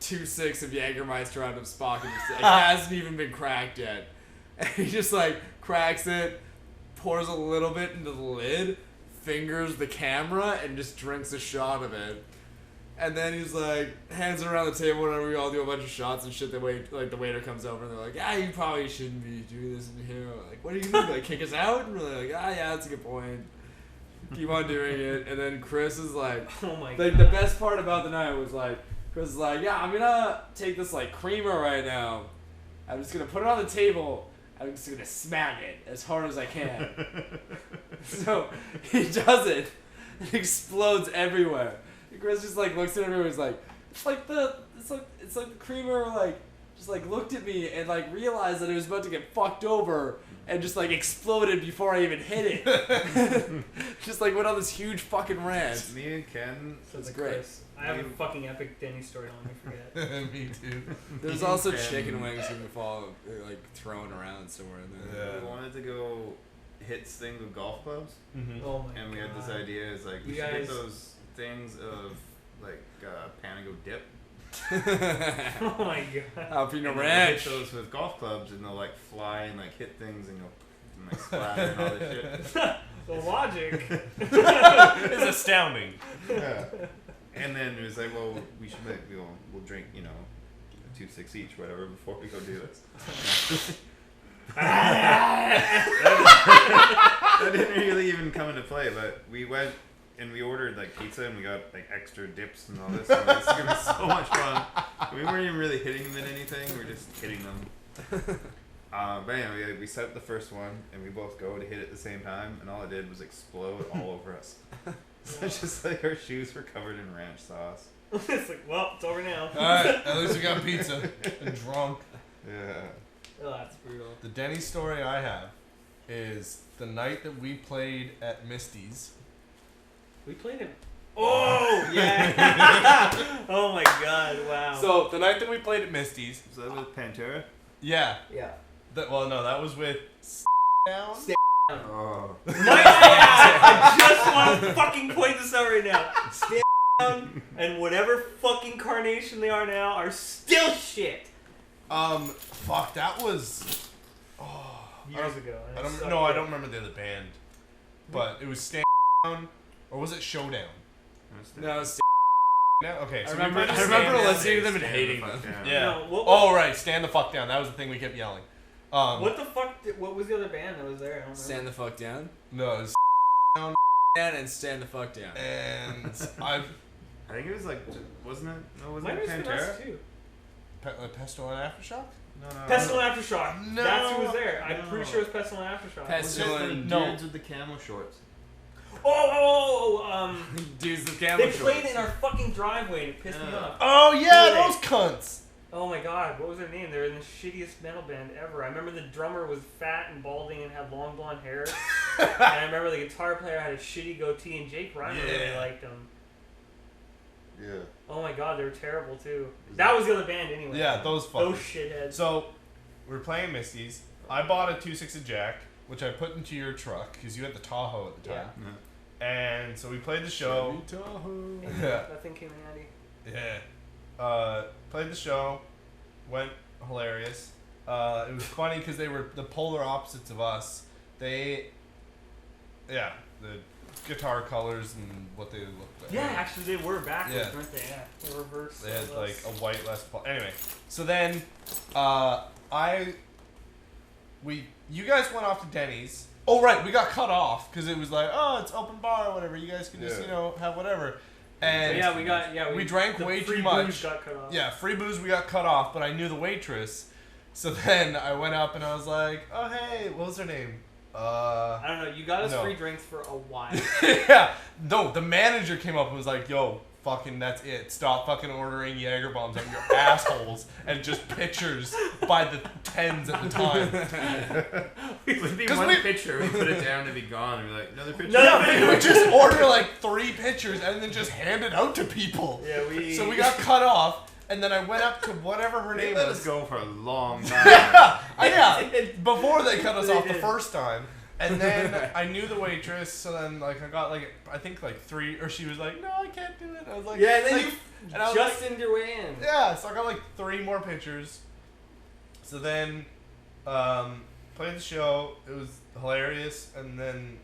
2.6 of Jägermeister out of his pocket. It hasn't even been cracked yet. And he just like cracks it, pours a little bit into the lid, fingers the camera, and just drinks a shot of it. And then he's like, hands it around the table whenever we all do a bunch of shots and shit. The waiter comes over and they're like, ah, you probably shouldn't be doing this in here. Like, what are you gonna do? Like, kick us out? And we're like, ah, yeah, that's a good point. Keep on doing it. And then Chris is like, Oh my like god. the best part about the night was like, Chris is like, yeah, I'm gonna take this like creamer right now. I'm just gonna put it on the table. I'm just gonna smack it as hard as I can. So he does it. It explodes everywhere. And Chris just like looks at everyone. He's like, it's like the creamer like just like looked at me and like realized that it was about to get fucked over and just like exploded before I even hit it. Just like went on this huge fucking rant. Me and Ken. So It's it's great. Chris. I have a fucking epic Denny story. Don't let me forget. Me too. There's also And- chicken wings you can fall like thrown around somewhere in there. Yeah. We wanted to go hit things with golf clubs, Mm-hmm. Oh my and we had this God. idea is like we You should guys- get those things of like Panago dip. Oh my god. Jalapeno And we'll ranch. hit those with golf clubs, and they'll like fly and like hit things and go and like splatter and all this shit. The logic. It's astounding. Yeah. And then it was like, well, we should make we'll drink, you know, 2.6 each, whatever, before we go do this. That didn't really even come into play, but we went and we ordered like pizza and we got like extra dips and all this. And it's gonna be so much fun. We weren't even really hitting them in anything; we were just hitting them. But anyway, we set up the first one and we both go to hit it at the same time, and all it did was explode all over us. So it's just like our shoes were covered in ranch sauce. It's like, well, it's over now. Alright, at least we got pizza. And drunk. Yeah. Oh, that's brutal. The Denny's story I have is the night that we played at Misty's. We played it. Oh yeah. Oh my god! Wow. So the night that we played at Misty's. Is that with Pantera? Yeah. yeah. Well, no, that was with Down. Oh. I just want to fucking point this out right now. Stand down and whatever fucking carnation they are now are still shit. Fuck, that was. Years ago. I don't remember the other band, but it was Stand Down, or was it Showdown? No, it's No, okay. I So remember, we played I remember Stand Down. listening to them and Stand the hating fuck them. down. Yeah. No, what- Oh right, Stand the fuck down. That was the thing we kept yelling. What the fuck? What was the other band that was there? I don't remember. Stand the fuck down. No, it was Down and stand the fuck down. and I think it was like, wasn't it? No, wasn't Might it have been us Pantera? too. Pestle and Aftershock. No. Pestle and Aftershock. No. That's who was there. I'm No. pretty sure it was Pestle and Aftershock. Pestle Just the and No. dudes with the camo shorts. dudes with camera They shorts. played in our fucking driveway and it pissed me Yeah. off. Oh yeah, Really? those cunts. Oh my god, what was their name? They were in the shittiest metal band ever. I remember the drummer was fat and balding and had long blonde hair. And I remember the guitar player had a shitty goatee and Jake Reimer really Yeah. liked him. Yeah. Oh my god, they were terrible too. That was the other band anyway. Yeah, those fuckers. Those shitheads. So, we were playing Misty's. I bought a 2.6 Jack, which I put into your truck because you had the Tahoe at the time. And so we played the show. Tahoe. And Yeah. that thing came in handy. Yeah. Played the show. Went hilarious. It was funny because they were the polar opposites of us. The guitar colors and what they looked like. Yeah, actually they were backwards, Yeah. weren't they? Yeah. They were reversed. They had of like us. a white Les Paul. Anyway, so then you guys went off to Denny's. Oh right, we got cut off because it was like, oh, it's open bar or whatever. You guys can just Yeah. have whatever. So And we drank the way free too much. booze got cut off. Yeah, free booze, we got cut off, but I knew the waitress. So then I went up and I was like, oh hey, what was her name? I don't know. You got us No. free drinks for a while. Yeah, no, the manager came up and was like, yo, fucking that's it. Stop fucking ordering Jaeger bombs out of your assholes and just pitchers by the tens at the time. It would be 'Cause one we- picture, we put it down to be gone, and we're like, another picture? Yeah, we would just order like 3 pitchers and then just hand it out to people. Yeah, we. So we got cut off, and then I went up to whatever her They name let was. us go for a long time. Yeah, before they cut us They off the did. first time. And then I knew the waitress, so then like I got I think 3, or she was like, no, I can't do it. I was like, Yeah, and then like- you and I was just like, in your way in. yeah, so I got 3 more pictures. So then, played the show. It was hilarious, and then,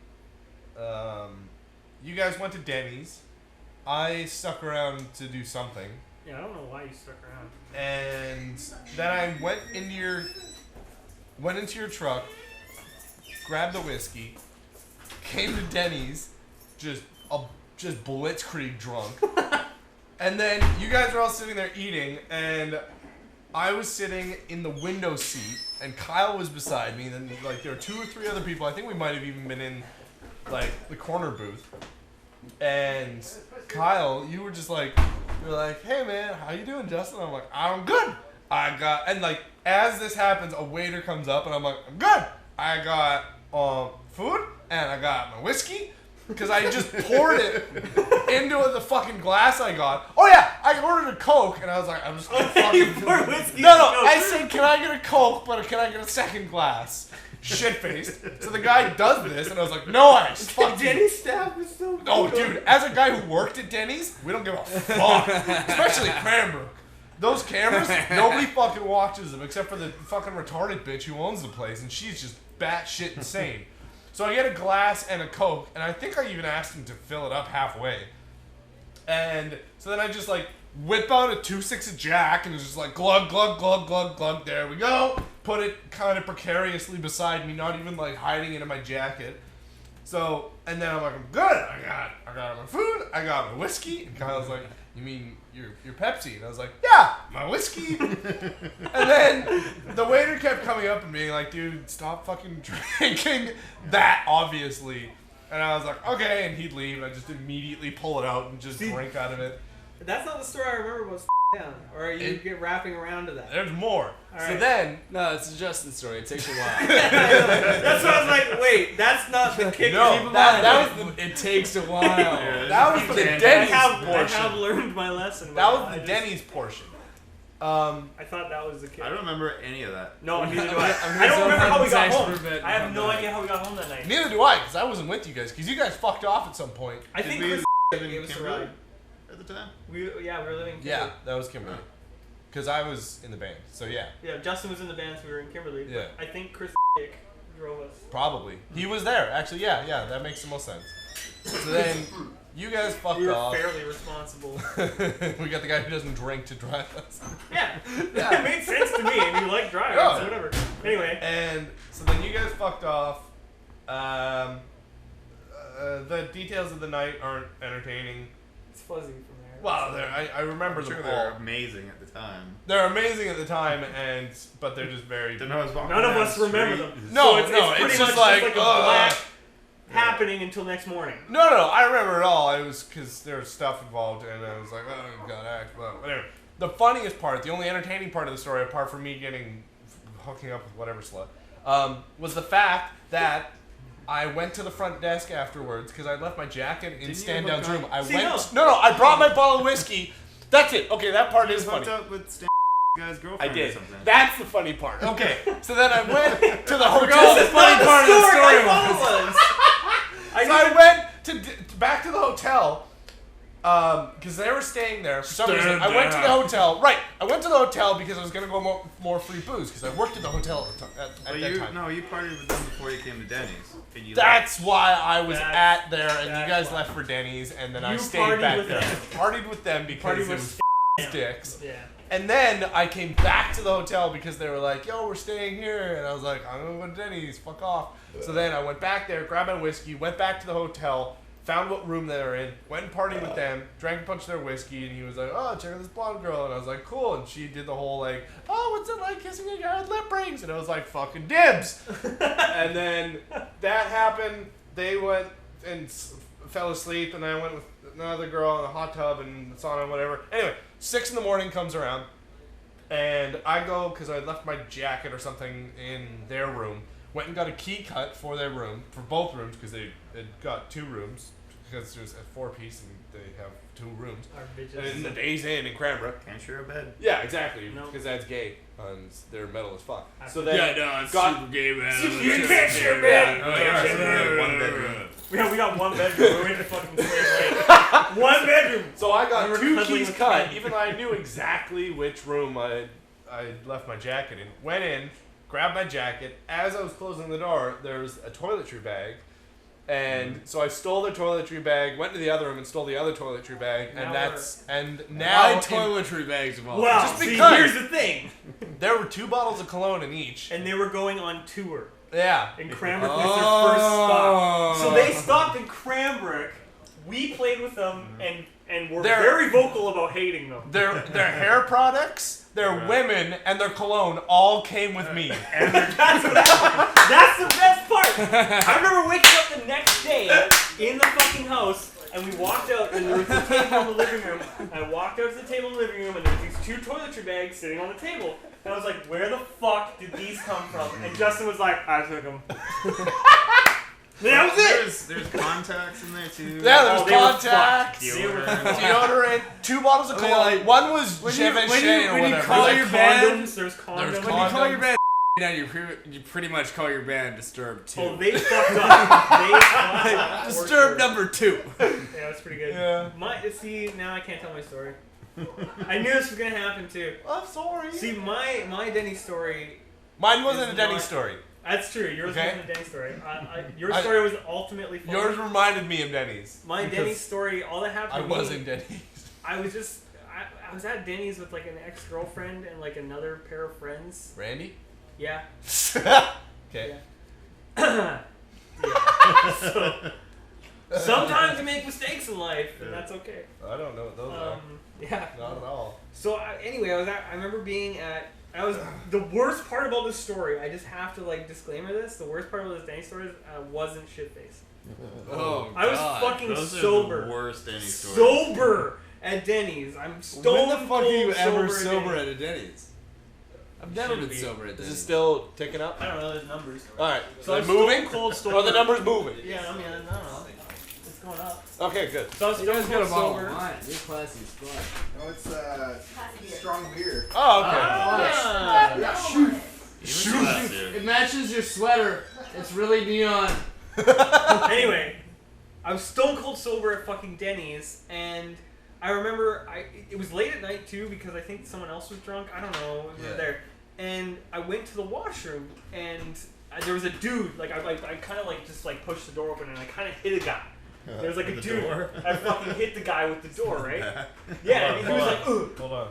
you guys went to Denny's. I stuck around to do something. Yeah, I don't know why you stuck around. And then I went into your truck, grabbed the whiskey, came to Denny's, just blitzkrieg drunk. And then you guys were all sitting there eating, and I was sitting in the window seat, and Kyle was beside me, and then there were 2 or 3 other people. I think we might have even been in the corner booth. And Kyle, you were just you're like, hey man, how you doing, Justin? I'm like, I'm good. As this happens, a waiter comes up and I'm like, I'm good. I got food and I got my whiskey because I just poured it into the fucking glass I got. Oh yeah, I ordered a Coke and I was like, I'm just gonna You fucking poured whiskey No, in no, Coke. I said, can I get a Coke, but can I get a second glass? Shit-faced. So the guy does this and I was like, no ice. Fuck you. Denny's staff is so Oh, cool. dude, as a guy who worked at Denny's, we don't give a fuck. Especially Cranbrook. Those cameras, nobody fucking watches them except for the fucking retarded bitch who owns the place, and she's just batshit insane. So I get a glass and a Coke, and I think I even asked him to fill it up halfway. And so then I just whip out a 2.6 Jack, and it's just glug, glug, glug, glug, glug, there we go. Put it kind of precariously beside me, not even hiding it in my jacket. So, and then I'm like, I'm good. I got my food. I got my whiskey. And Kyle's like, you mean your Pepsi? And I was like, yeah, my whiskey. And then the waiter kept coming up and being like, dude, stop fucking drinking that, obviously. And I was like, okay. And he'd leave, and I just immediately pull it out and just drink out of it. That's not the story I remember was down, or are you wrapping around to that? There's more. All So right. then, No, it's a Justin story. It takes a while. That's why I was like, wait, that's not the kicker. No, Keep in that mind. was It takes a while. that was the I Denny's have portion. learned my lesson. That I was the just- Denny's portion. I thought that was the kicker. I don't remember any of that. No, neither do I'm I. gonna I don't zone remember out how we this got extra home. bit and I have come no back. idea how we got home that night. Neither do I, because I wasn't with you guys. Because you guys fucked off at some point. I Did think we Chris live in gave us a Kimberly ride. at the time? We were living in Yeah, Kimberly. that was Kimberly. Because I was in the band. So yeah, Yeah, Justin was in the band, so we were in Kimberly. Yeah. I think Chris drove us. probably. He was there. Actually, yeah, that makes the most sense. So then, you guys fucked We were off. fairly responsible. We got the guy who doesn't drink to drive us. Yeah, Yeah. it made sense to me. And you like driving, Yeah. so whatever. Anyway, And so then you guys fucked off. The details of the night aren't entertaining. it's fuzzy from there. Well, I remember I'm them sure all. they're amazing at the time. They're amazing at the time, but they're just very. Don't know I was walking None of down us the remember street. them. No, so it's no, pretty it's much just like, a black happening until next morning. No, I remember it all. It was because there was stuff involved, and I was like, oh god, but whatever. The funniest part, the only entertaining part of the story, apart from me hooking up with whatever slut, was the fact that I went to the front desk afterwards because I left my jacket in Didn't you Stand hook Down's up- room. I See, went. No, I brought my bottle of whiskey. That's it. Okay, that part You is hooked funny. up with Stan guy's I girlfriend or did. something. That's the funny part. Okay, so then I went to the hotel. That's the funny part of the story. I thought it was. So I went back to the hotel because they were staying there. For some reason, I went to the hotel. Right, I went to the hotel because I was gonna go more free booze because I worked at the hotel at But that you, time. no, you partied with them before you came to Denny's. And you That's why I was That's- at there, and you that's guys why. left for Denny's, and then I You stayed partied back with there. them. Partied with them because Party it with was dicks. Yeah. And then I came back to the hotel because they were like, yo, we're staying here. And I was like, I'm going to go to Denny's. Fuck off. So then I went back there, grabbed my whiskey, went back to the hotel, found what room they were in, went and partied with them, drank a bunch of their whiskey, and he was like, oh, check out this blonde girl. And I was like, cool. And she did the whole like, oh, what's it like kissing a guy with lip rings? And I was like, fucking dibs. And then that happened. They went and fell asleep, and I went with another girl in a hot tub and the sauna and whatever. Anyway, 6 in the morning comes around, and I go because I left my jacket or something in their room. Went and got a key cut for their room, for both rooms, because they had got 2 rooms, because there's a 4-piece and they have 2 rooms. Our And in the bitches. Days Inn in Cranbrook. Can't share a bed. Yeah, exactly, No. because that's gay, and they're metal as fuck. So Yeah, then, no, it's got- super gay, man. You can't share bed. Oh, yeah, so we had one bedroom. Yeah, we got one bedroom. We went to fucking Slave Lake. One bedroom. So I We got were 2 cuddling keys with cut, Ken. even though I knew exactly which room I left my jacket in. Went in, grabbed my jacket. As I was closing the door, there was a toiletry bag. And so I stole the toiletry bag, went to the other room and stole the other toiletry bag, Now and Why now toiletry bags of all? Well, Just see, because. here's the thing. there were 2 bottles of cologne in each. And they were going on tour. Yeah. And Cranbrook was their first stop. So Oh. they stopped in Cranbrook. We played with them and were They're- very vocal about hating them. Their hair products, their women, and their cologne all came with me. That's the best part. I remember waking up the next day in the fucking house, and we walked out, and there was a table in the living room. I walked out to the table in the living room, and there was these 2 toiletry bags sitting on the table. And I was like, where the fuck did these come from? And Justin was like, I took them. That was it. There's contacts in there too. Yeah, there was Oh, they were contacts, They were Deodorant. deodorant, 2 bottles of I mean, cologne. like, One was when you- Givenchy when you- or when you whatever. call There's your condoms. band- There's condoms. There's When you call condoms. your band now, you pretty much call your band Disturbed 2. Oh, they fucked up. They fucked up. Disturbed number 2. Yeah, that's pretty good. Yeah. See, now I can't tell my story. I knew this was gonna happen too. I'm sorry. See, my Denny story. Mine wasn't a It's Denny not- story. That's true. Yours Okay. wasn't a Denny story. Your story was ultimately funny. Yours reminded me of Denny's. My because Denny story. All that happened. I to was me, in Denny's. I was just. I was at Denny's with like an ex-girlfriend and like another pair of friends. Randy? Yeah. Okay. Yeah. So, sometimes you make mistakes in life, and that's okay. I don't know what those are. Yeah. Not at all. So anyway, I remember being at. I was the worst part about this story. I just have to like disclaimer this. The worst part about this Danny story is I wasn't shit faced. Oh, I was God. fucking Those sober. are the worst any stories. Sober. at Denny's. I'm When stone the fuck are you cold ever sober sober at at a Denny's? I've never Should been be. sober at Is Denny's. it still ticking up? I don't know the numbers. Alright. So Are I'm they moving? stone cold Or are the sober. numbers moving? Yeah, I mean, I don't know. It's going up. Okay, good. So I was You guys stone got a cold bottle of sober. wine. You're classy as fuck. No, it's strong beer. Oh, okay. Ah. It matches your sweater. It's really neon. Anyway, I was stone cold sober at fucking Denny's, and I remember it was late at night too because I think someone else was drunk. I don't know. We were Yeah. there, and I went to the washroom, and there was a dude. Like I kind of like just like pushed the door open, and I kind of hit a guy. There was like a The dude. door? I fucking hit the guy with the door, right? Yeah, and he was like, ugh. Hold on.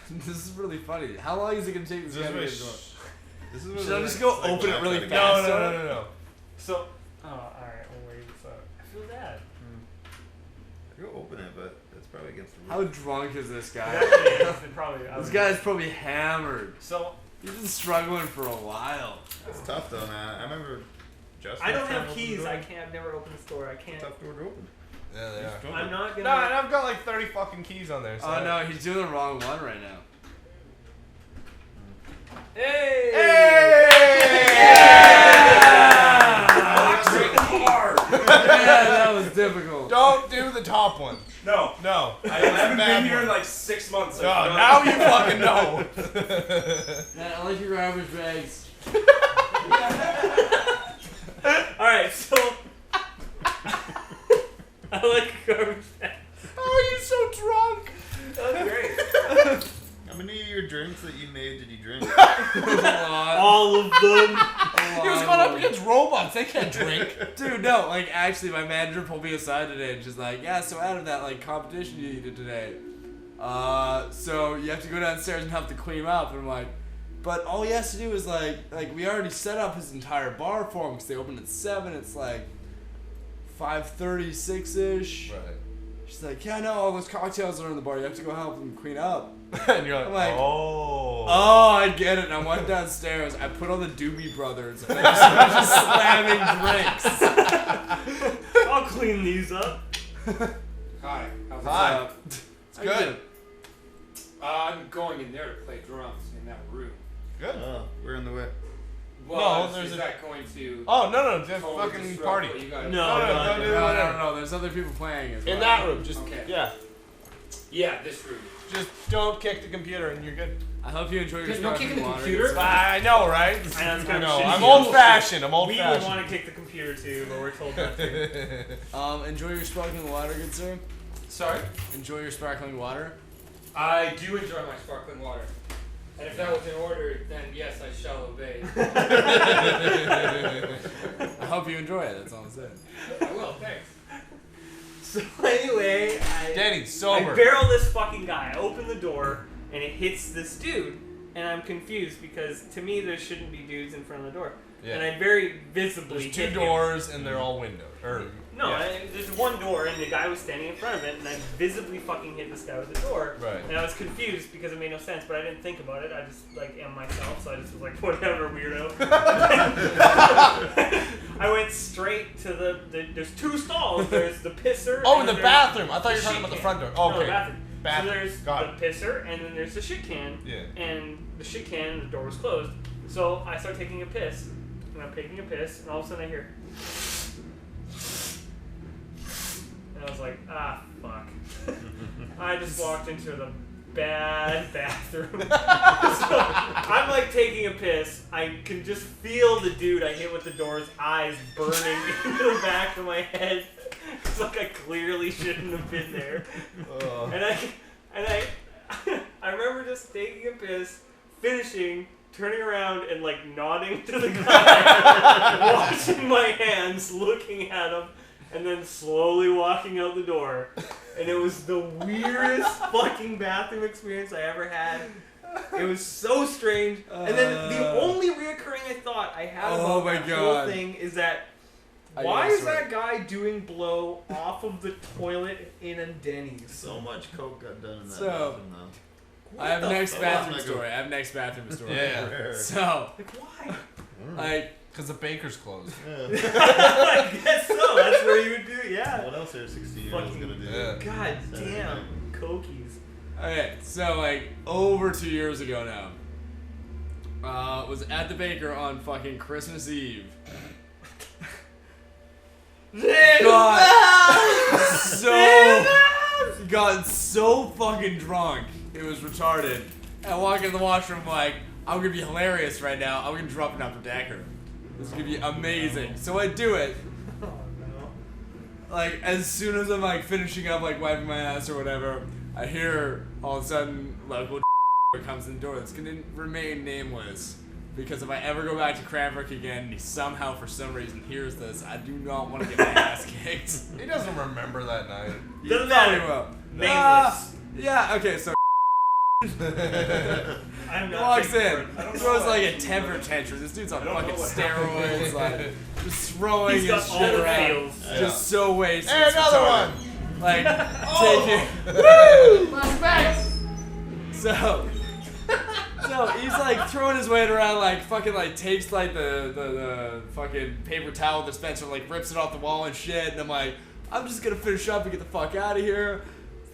This is really funny. How long is it gonna take this Is this guy to what get going? This is what Should I it just is. go It's like open it Black really Friday. fast? No. So, oh, all right, we'll wait. So I feel bad. Go open it, but it's probably against the How rule. drunk is this guy? Actually, probably. This guy's probably hammered. So He's been struggling for a while. It's tough though, man. I remember Justin. I don't trying have to open the keys. door. I can't. I've never opened the store. I can't. Tough door to open. Yeah, they are. I'm not No, gonna. and I've got like 30 fucking keys on there. So Oh no, he's doing the wrong one right now. Hey! Yeah, that was difficult. Don't do the top one. No. No. I haven't bad been here in one. like 6 months. Oh, now you fucking know. Man, I like your garbage bags. Alright, so. I like garbage bags. How are you so drunk? That's great. How many of your drinks that you made did you drink? A lot. All of them. He was going up against robots. They can't drink. Dude, no, like actually my manager pulled me aside today and she's like, yeah, so out of that like competition you did today, so you have to go downstairs and help to clean him up. And I'm like, but all he has to do is like we already set up his entire bar for him because they opened at 7. It's like 5:36ish. Right. She's like, yeah, no, all those cocktails are in the bar. You have to go help them clean up. And you're like, I'm like, oh. Oh, I get it. And I went downstairs. I put on the Doobie Brothers. And I just slamming drinks. I'll clean these up. Hi. How's it Hi. going? It's good. I'm going in there to play drums in that room. Good. Oh, we're in the way. Well, there's is a- that going to Oh, no, just totally fucking disrupt party. what you guys No, No, no, do No, whatever. no. There's other people playing as well. In that room, just, Okay. yeah. Yeah, this room. Just don't kick the computer and you're good. I hope you enjoy your Don't kick sparkling the water. computer? I know, right? that's I kinda know. shitty. I'm old fashioned. I'm old We would fashioned. want to kick the computer too, but we're told not to. Enjoy your sparkling water, good sir. Sorry? Enjoy your sparkling water. I do enjoy my sparkling water. And if that was in order, then yes, I shall obey. I hope you enjoy it. That's all I'm saying. I will, thanks. So anyway, Danny, I sober. barrel this fucking guy. I open the door and it hits this dude, and I'm confused because to me there shouldn't be dudes in front of the door. And Yeah. I very visibly There's 2 hit him. doors and they're all windows. No, yeah. there's one door and the guy was standing in front of it, and I visibly fucking hit this guy with the door. Right. And I was confused because it made no sense, but I didn't think about it. I just like am myself, so I just was like, whatever, weirdo. I went straight to the there's 2 stalls. There's the pisser. Oh, in and the there's bathroom. I thought you were the talking shit about the can. front door. No, Okay. the bathroom. Bathroom. So there's Got the pisser, and then there's the shit can. Yeah. And the shit can, the door was closed. So I start taking a piss, and I'm taking a piss, and all of a sudden I hear. And I was like, ah, fuck. I just walked into the bad bathroom. So I'm like taking a piss. I can just feel the dude I hit with the door's eyes burning into the back of my head. It's like I clearly shouldn't have been there. And I remember just taking a piss, finishing, turning around and like nodding to the guy, washing my hands, looking at him, and then slowly walking out the door. And it was the weirdest fucking bathroom experience I ever had. It was so strange. And then the only reoccurring thought I had Oh about my that whole God. thing is that I why guess is that guy doing blow off of the toilet in a Denny's? So much coke got done in that So- bathroom though. I have the next fuck? bathroom Like a- story. I have next bathroom story. Yeah. So, Like, why? like, Because the baker's closed. I guess so. That's where you would do it, yeah. What else are 16-year-olds Fucking- gonna do? Yeah. God Saturday damn. night. Cokies. Okay, so like over 2 years ago now. Was at the baker on fucking Christmas Eve. Got so fucking drunk, it was retarded. I walk in the washroom like, I'm gonna be hilarious right now. I'm gonna drop an upper decker. This is gonna be amazing. So I do it. Oh no. Like as soon as I'm like finishing up, like wiping my ass or whatever, I hear all of a sudden local comes in the door. That's gonna remain nameless. Because if I ever go back to Cranbrook again and he somehow for some reason hears this, I do not want to get my ass kicked. He doesn't remember that night. You Doesn't probably matter. will. Nameless. Yeah, okay, so I'm not walks taking in, it. I don't know throws why. like a temper tantrum. This dude's on I don't fucking know what steroids, like just throwing He's got his all shit the around. feels. Just so wasted. Hey, it's another retarded. one. Like, taking. Woo! So he's like throwing his weight around, like fucking like takes like the fucking paper towel dispenser, like rips it off the wall and shit. And I'm like, I'm just gonna finish up and get the fuck out of here.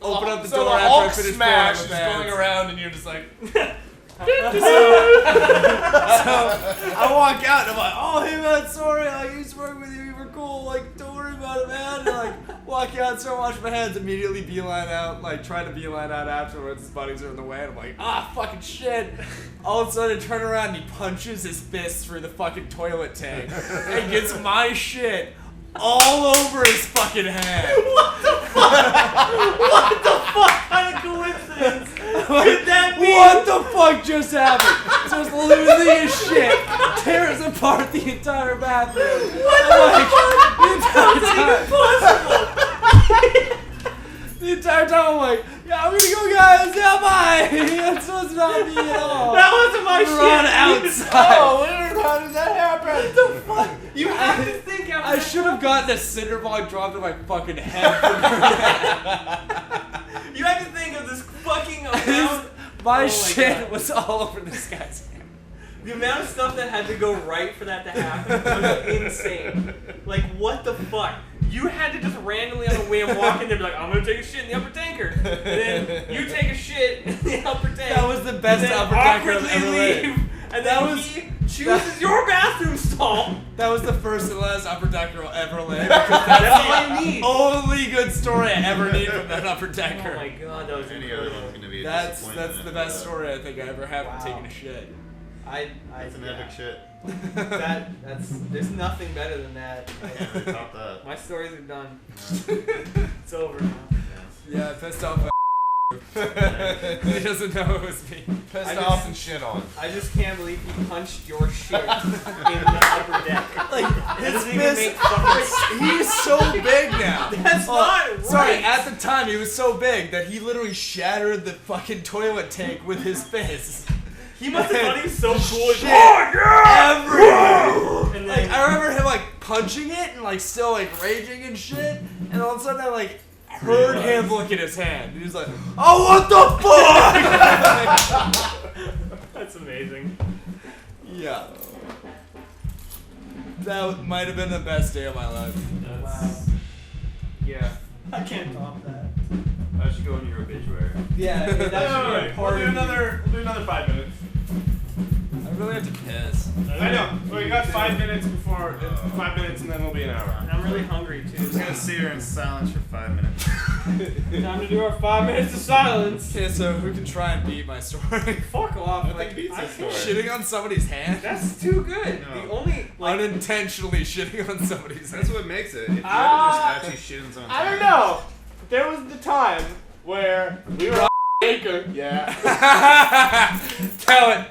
Open up the so door the after Hulk I finish smash pouring is my going pants. around and you're just like, So I walk out and I'm like, oh hey man, sorry, I used to work with you, you were cool, like don't worry about it, man. And like walk out, start washing my hands, immediately beeline out, like try to beeline out afterwards. His buddies are in the way, and I'm like, fucking shit. All of a sudden I turn around and he punches his fist through the fucking toilet tank and gets my shit all over his fucking hand. What the fuck kind of coincidence could that be? What the fuck just happened? Just losing his shit, tears apart the entire bathroom. What the entire time I'm like, yeah, I'm gonna go, guys. Yeah, bye. That's supposed to not be at all. That wasn't my Run shit. outside. oh, weird, how did that happen? What the fuck? You have to think after I should have gotten a cinder block dropped on my fucking head. You have to think of this fucking amount. My Oh my shit God. was all over this guy's hand. The amount of stuff that had to go right for that to happen was insane. Like, what the fuck? You had to just randomly on a whim walk in there and be like, I'm gonna take a shit in the upper tanker. And then you take a shit in the upper tank. That was the best and then upper tanker I've awkwardly ever laid. leave, And That then was- he chooses your bathroom stall. That was the first and last upper decker I'll ever lay because that's That's all I the need. only good story I ever need from that upper decker. Oh my god, that was Any other incredible. one's gonna be a That's disappointment. the best story I think I ever had from Wow. taking a shit. That's an epic shit. There's nothing better than that. Never top that. My stories are done. It's over now. Yeah, I pissed off. He doesn't know it was me. Pissed I off just- and shit on. I just can't believe he punched your shit in the upper deck. Like That his doesn't even fist. make fucking sense. He's so big now. That's not right. Sorry, at the time he was so big that he literally shattered the fucking toilet tank with his fist. He must have thought he was so cool. Shit. Everywhere. And Like then, I remember him like punching it and like still like raging and shit, and all of a sudden I like heard him look at his hand. He was like, "Oh, what the fuck?" that's amazing. Yeah. That might have been the best day of my life. Wow. Yeah. I can't top that. That should go in your obituary. Yeah, that should be a We'll part do of another 5 minutes. I really have to piss. I know. We got 5 minutes before 5 minutes, and then we'll be an hour. And I'm really hungry too. Just gonna sit here in silence for 5 minutes. Time to do our 5 minutes of silence. Okay, so who can try and beat my story? Fuck off. Nothing Like, beats I this can't- story. Shitting on somebody's hand? That's too good. No. The only like Unintentionally shitting on somebody's hand. That's what makes it. If you Ah, ever just actually shit in someone's I don't hand. know. There was the time where we were on Baker. Yeah. Tell it.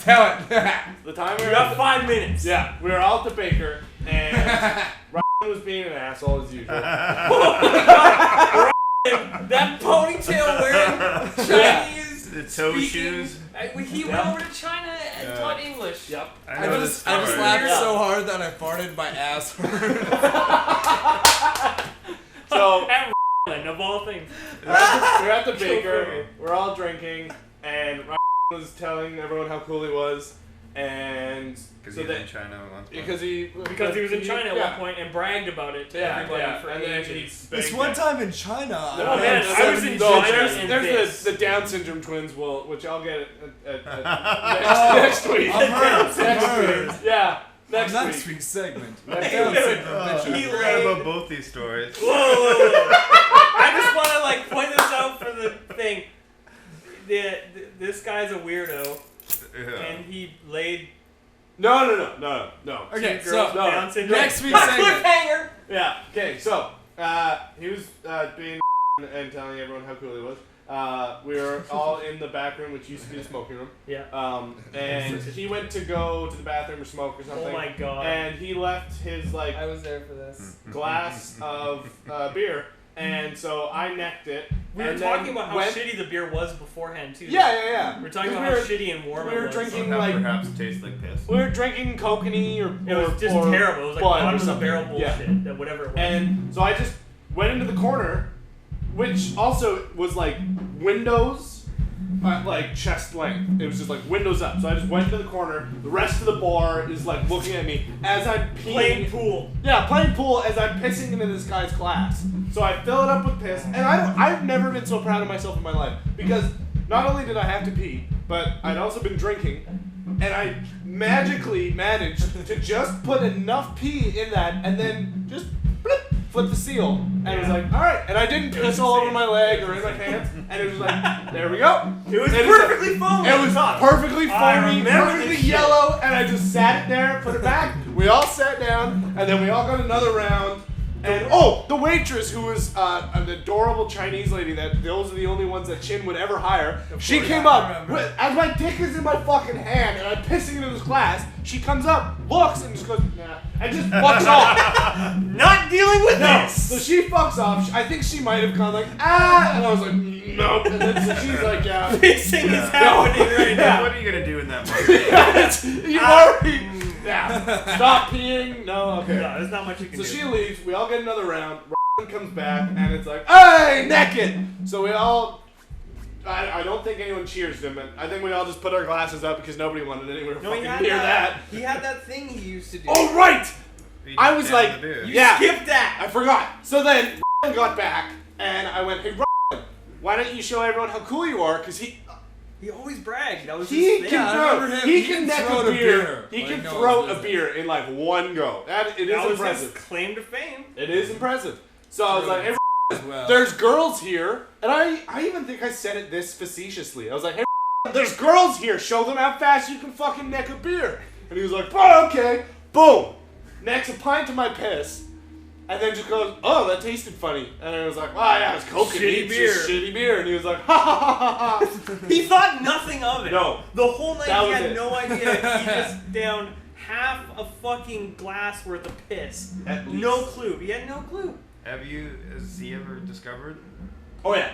The time we you were got 5 minutes. Yeah, we were all at the Baker, and Ryan was being an asshole as usual. That ponytail wearing Chinese. The toe speaking- shoes. He went over to China and Yeah. taught English. Yep. I know just this story. laughed Yeah. so hard that I farted my ass. So And of all things. we're at the Baker, we're all drinking, and Ryan was telling everyone how cool he was, And Because so he was that in China once. because he was in China at yeah. one point and bragged about it to Yeah, everybody yeah. for and then he ages. This one time in China. Oh, man, I was in No, China there's, and there's this. the Down syndrome twins which I'll get at Oh, next week. I've heard. Next week. Yeah. Next Next week. week's segment. Next Down week. syndrome I bitches. forgot about both these stories. Whoa, whoa, whoa. I just want to like point this out for the thing. This guy's a weirdo, Yeah. and he laid No. Okay, two so girls no, down syndrome. next week's segment. Cliffhanger. Yeah. Okay. So he was being and telling everyone how cool he was. We were all in the back room, which used to be the smoking room. Yeah. And he went to go to the bathroom or smoke or something. Oh my god. And he left his like I was there for this. glass of beer, and so I necked it. We were and talking then about how went- shitty the beer was beforehand too. Yeah. We were talking 'Cause about we how were- shitty and warm we it were was. drinking That like perhaps tastes like piss. we were drinking kokanee or It was just or terrible. It was like Bud or bottom of the something. barrel Yeah. bullshit. That whatever it was. And so I just went into the corner, which also was like windows at like chest length. It was just like windows up. So I just went into the corner. The rest of the bar is like looking at me as I'm peeing. Playing pool. Yeah, playing pool as I'm pissing into this guy's glass. So I fill it up with piss, and I've never been so proud of myself in my life because not only did I have to pee, but I'd also been drinking, and I magically managed to just put enough pee in that, and then just blip, flip the seal, and it was like, all right, and I didn't piss all over my leg or in my pants, and it was like, there we go. It was It perfectly foamy. It was perfectly I foamy, remember perfectly this shit. yellow, and I just sat it there, put it back. We all sat down, and then we all got another round. And the waitress, who was an adorable Chinese lady that those are the only ones that Chin would ever hire, she came up as my dick is in my fucking hand and I'm pissing into this glass. She comes up, looks, and just goes, nah, and just fucks off. Not dealing with this. So she fucks off. I think she might have gone like, ah, and I was like, nope. And then so she's like, yeah. Pissing is happening right now. What are you gonna do in that moment? You already. Yeah. Stop peeing. No. Okay. No, there's not much you can So do. she leaves. We all get another round. Ryan comes back and it's like, hey, naked. So we all. I don't think anyone cheers him, and I think we all just put our glasses up because nobody wanted anywhere No, he fucking had near that. that. He had that thing he used to do. Oh right. You I was down like, the beer. you yeah. Skip that. I forgot. So then Ryan got back and I went, hey Ryan, why don't you show everyone how cool you are? Because he always bragged. That was he his thing. can I throw. remember him. He He can can neck throw a the beer. beer. He Like, can no throw one's a beer in like one go. It is That was impressive. his claim to fame. It is impressive. So I was like, hey, As well. there's girls here, and I even think I said it this facetiously. I was like, hey, there's girls here. Show them how fast you can fucking neck a beer. And he was like, oh, okay. Boom. Necks a pint of my piss. And then just goes, oh, that tasted funny. And I was like, oh, yeah, it's coconut. Shitty It's beer. just shitty beer. And he was like, ha, ha, ha, ha, ha. He thought nothing of it. No. The whole night That he was had it. no idea. He just downed half a fucking glass worth of piss. At least. No clue. He had no clue. Has he ever discovered? Oh, yeah.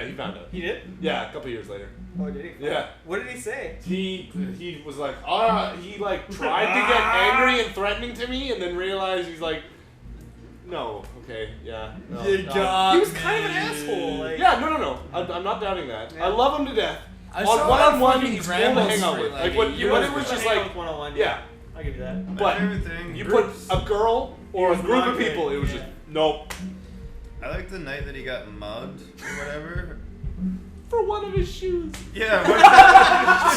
He found out. He did? Yeah, a couple years later. Oh, did he? Yeah. What did he say? He was like, he like tried to get angry and threatening to me, and then realized he's like, no, okay, yeah. No, You no. got He was kind of an me. asshole. Like, Yeah, no. I'm not doubting that. Yeah. I love him to death. I On saw one-on-one, that fucking he's cool to Grandma hang out Street with. like Like a when year it ago. was just hang out like, with one-on-one. yeah. I'll give you that. But everything. you put a girl or a was group not of good. people, it was Yeah. just nope. I like the night that he got mugged or whatever. For one of his shoes. Yeah.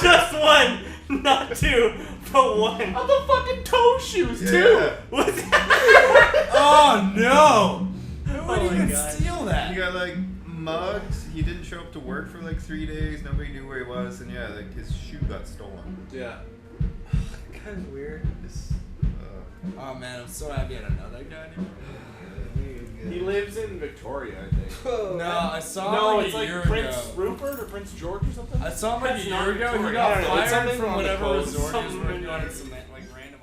Just one, not two, but one. On the fucking toe shoes Yeah. too. What's Oh no! Who would Oh my even God. steal He that? got like mugged. He didn't show up to work for like 3 days. Nobody knew where he was, and yeah, like his shoe got stolen. Yeah. kind of weird? It's, Oh man, I'm so happy I don't know that guy anymore. He lives in Victoria, I think. Whoa, No, I saw No, him it's like a like year Prince ago. Rupert or Prince George or something. I saw him like That's a not year ago. He Victoria. got I don't know, it's fired something from on the whatever coast. resort he was Something working in on there. in some like random